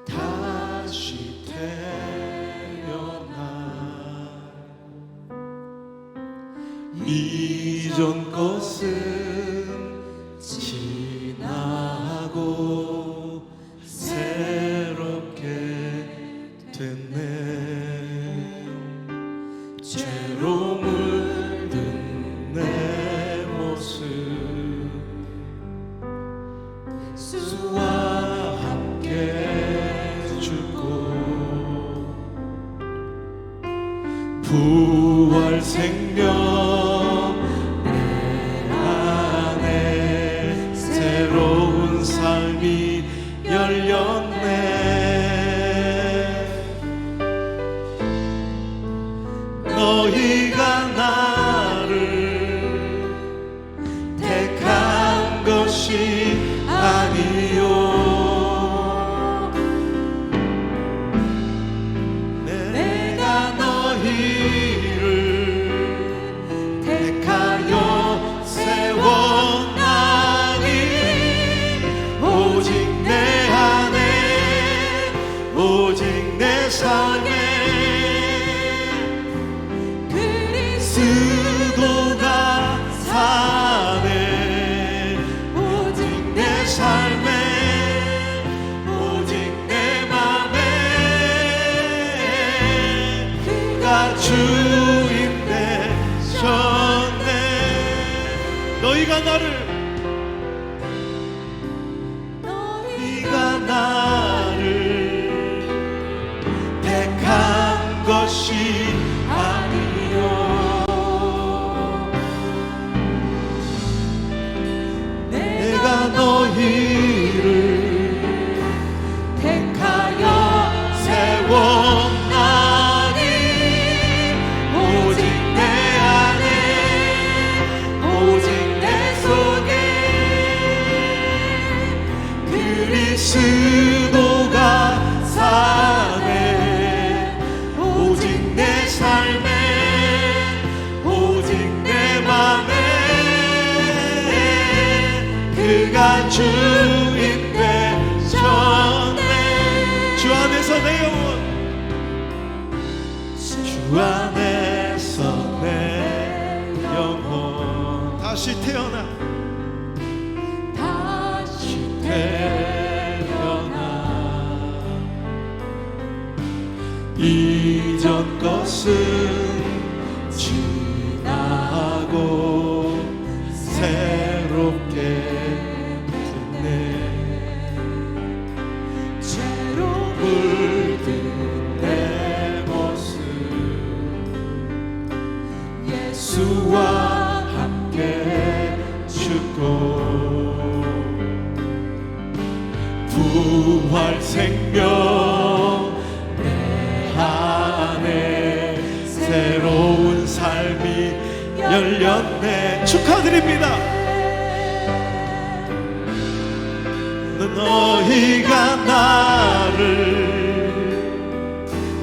다시 태어나 이전 것은 지나고 새롭게 됐네. 죄로 물든 내 모습 수와 함께 죽고 부활 생명 내 안에 새로운 삶이 열렸네. 너희가 나를 택한 것이 아니요 내가 너희를 택하여 세웠나니 오직 내 안에 오직 내 삶에 그리스도가 사네. 오직 내 삶에 오직 내 맘에 그가 주인 되셨네. 너희가 나를 택한 것이 아니요 내가 너희를 택하여 세웠나니 오직 내 안에 오직 내 속에 그리스도가 사네. 오직 내 삶에 오직 내 맘에 그가 주인 되셨네. 주 안에서 내 영혼 주 안에서 내 다시 태어나 이전 것은 지나고 새롭게 됐네. 죄로 물든 내 모습 예수와 함께 죽고 부활 생명 내 안에 새로운 삶이 열렸네. 축하드립니다. 너희가 나를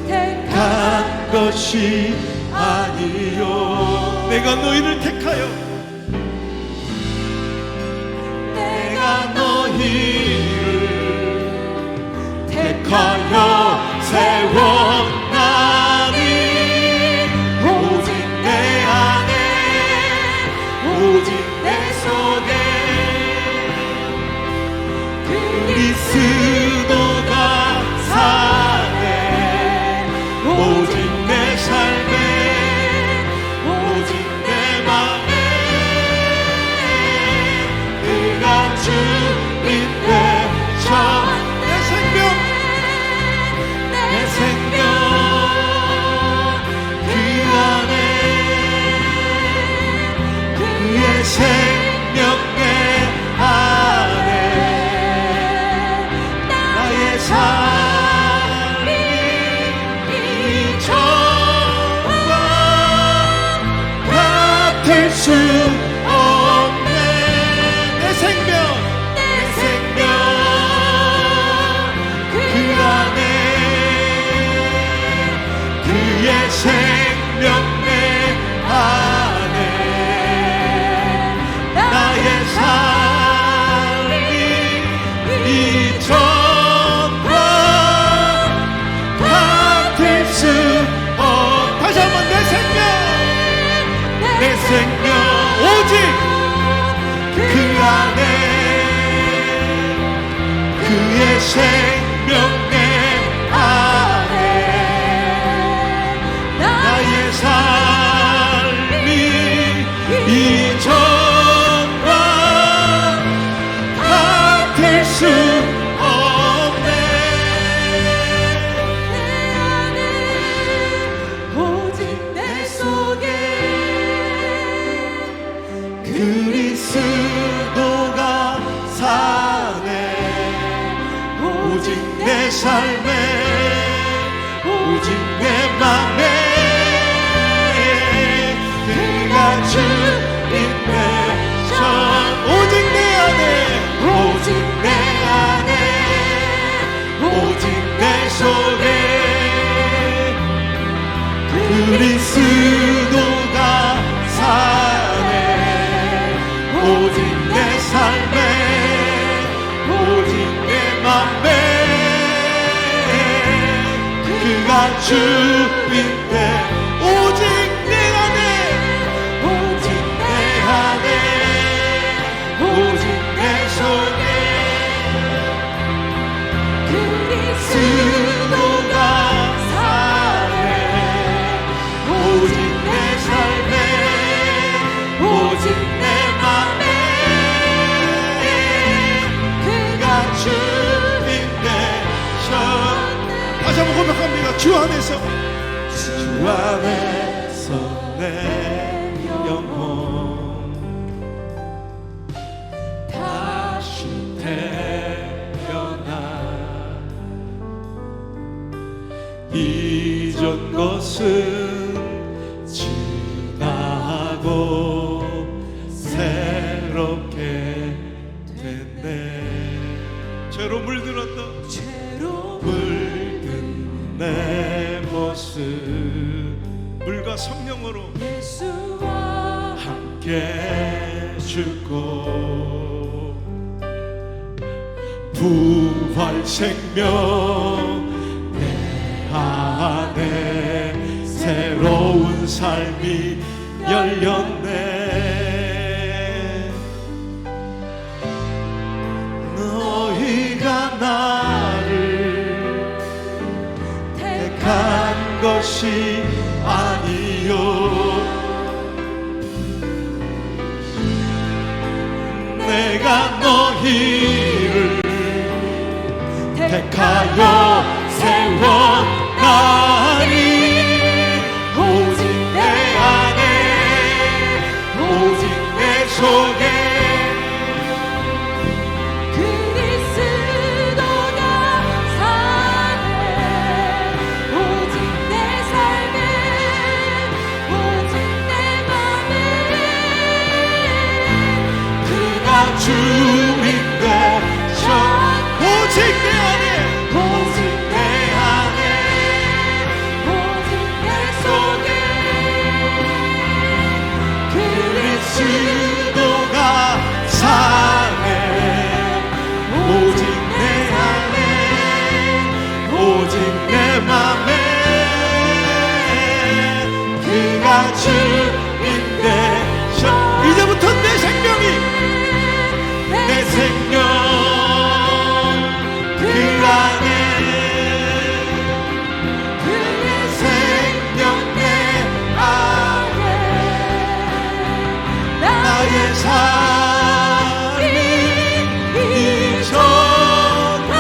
택한 것이 아니요 내가 너희를 택하여 내가 너희를 택하여 세웠나니 오직 내 안에 오직 내 속에 그리스도가 사네. 오직 내 삶에 오직 내 맘에 그가 주인데 내 생명 그 안에 그의 생명 내 안에 나의 삶이 이전과 같을 수 없네. 내 생명 그 안에 그의 생명 내 안에 나의 삶이 이전과 같을 수 다시 한번 내 생명 오직 그 안에 그의 생명 내 안에 나의 삶이 이전과 같을 수 없네. 오직 내 속에 그리스도가 사네. 오직 내 삶에 오직 내 맘에 그가 주인네. 오직 내 안에 오직 내 안에 오직 내 속에 그리스도가 사네. 오직 내 삶에 오직 내 맘에 그가 주인데 오직 내 안에 오직 내 안에 오직 내 속에 그리스도가 사네. 오직 내 삶에 오직 내 맘에 그가 주인데 다시 한번 고백합니다. 주 안에서 내 영혼 다시 태어나 이전 것은 지나고 새롭게 됐네. 죄로 물들었다 물든 내 모습 물과 성령으로 예수와 함께 죽고 부활 생명 내 안에 새로운 삶이 열렸네. 것이 아니요 내가 너희를 택하여 세웠나니 오직 내 안에 오직 내 속에 그리스도가 사네 오직 내 삶에 오직 내 맘에 그가 주인데 오직 내 안에 오직 내 안에 오직 내 속에 그리스도가 사네 오직 내 안에 오직 내 맘에 그가 주인데 이제부터 내 생명이 내 생명 그 안에 그의 생명 내 안에 나의 삶이 이전과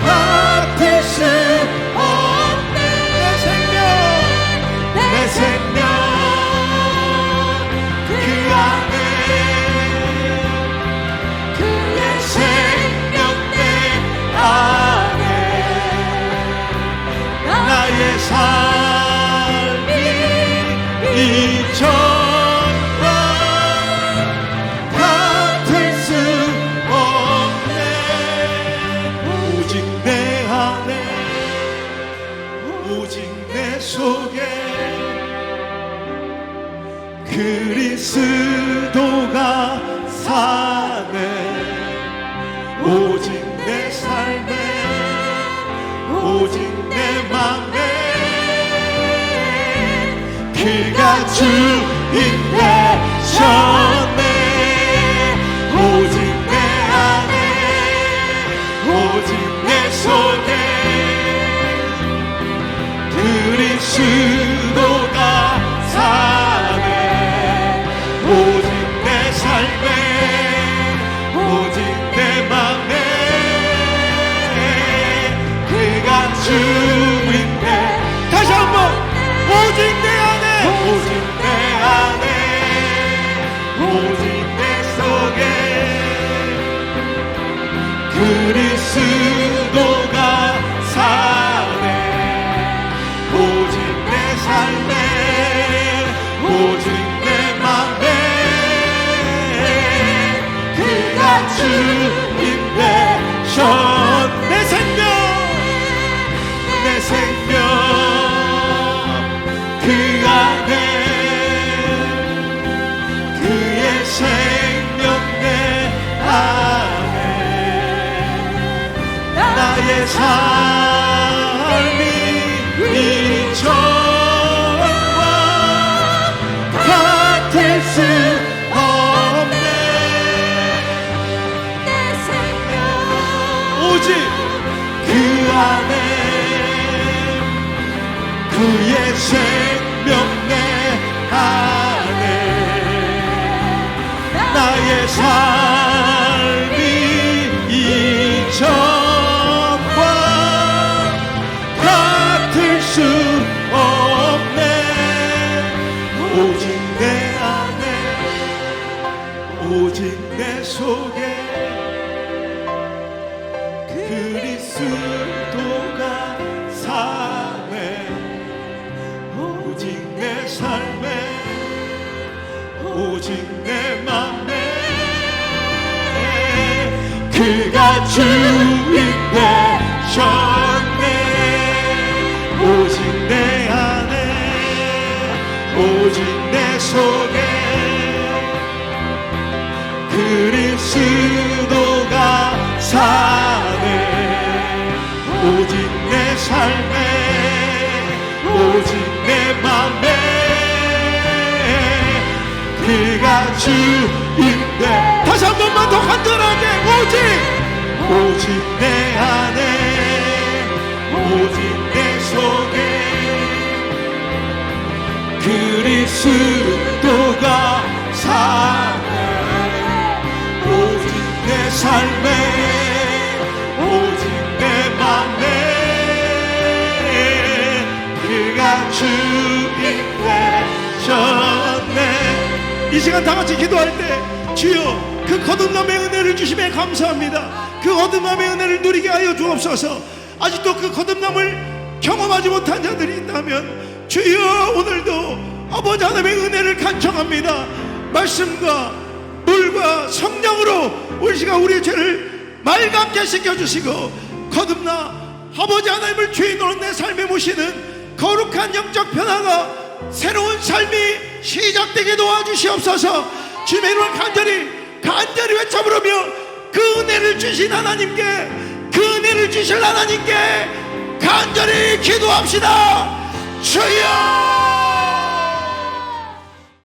같을 수 없네 내 생명 그 안에 그의 생명 내 안에 나의 삶이 이전과 같을 수 없네 오직 내 안에 오직 내 속에 그리스도가 사네 오직 내 삶에 오직 내 맘에 그가 주인데 셨네 오직 내 안에 오직 내 속에 그리스도가 사네 오직 내 삶에 오직 내 맘에 그가 주인데 다시 한번 오직 내 안에 오직 내 안에 오직 내 속에 그리스도가 사네 오직 내 삶에 오직 내 맘에 그가 주인데 내 생명 내 생명 그 안에 그의 생명 내 안에 나의 삶이 이전과 같을 수 없네 내 생명 오직 그 안에 그의 생명 내 안에 나의 삶이 이전과 같을 수 없네 오직 내 안에 오직 내 속에 그리스도가 사네 오직 내 삶에 오직 내 맘에 그가 주인데 셨네 오직 내 안에 오직 내 속에 그리스도가 사네 오직 내 삶에 오직 내 맘에 그가 주인데 다시 한 번만 더 간절하게 오직 내 안에 오직 내 속에 그리스도가 사네 오직 내 삶에 오직 내 맘에 그가 주인 되셨네. 이 시간 다 같이 기도할 때 주여 그 거듭남의 은혜를 주심에 감사합니다. 그 거듭남의 은혜를 누리게 하여 주옵소서. 아직도 그 거듭남을 경험하지 못한 자들이 있다면 주여 오늘도 아버지 하나님의 은혜를 간청합니다. 말씀과 물과 성령으로 우리 시간 우리의 죄를 맑게 씻겨주시고 거듭나 아버지 하나님을 주인으로 내 삶에 모시는 거룩한 영적 변화가 새로운 삶이 시작되게 도와주시옵소서. 주님의 이름을 간절히 외쳐 부르며 그 은혜를 주신 하나님께 그 은혜를 주실 하나님께 간절히 기도합시다. 주여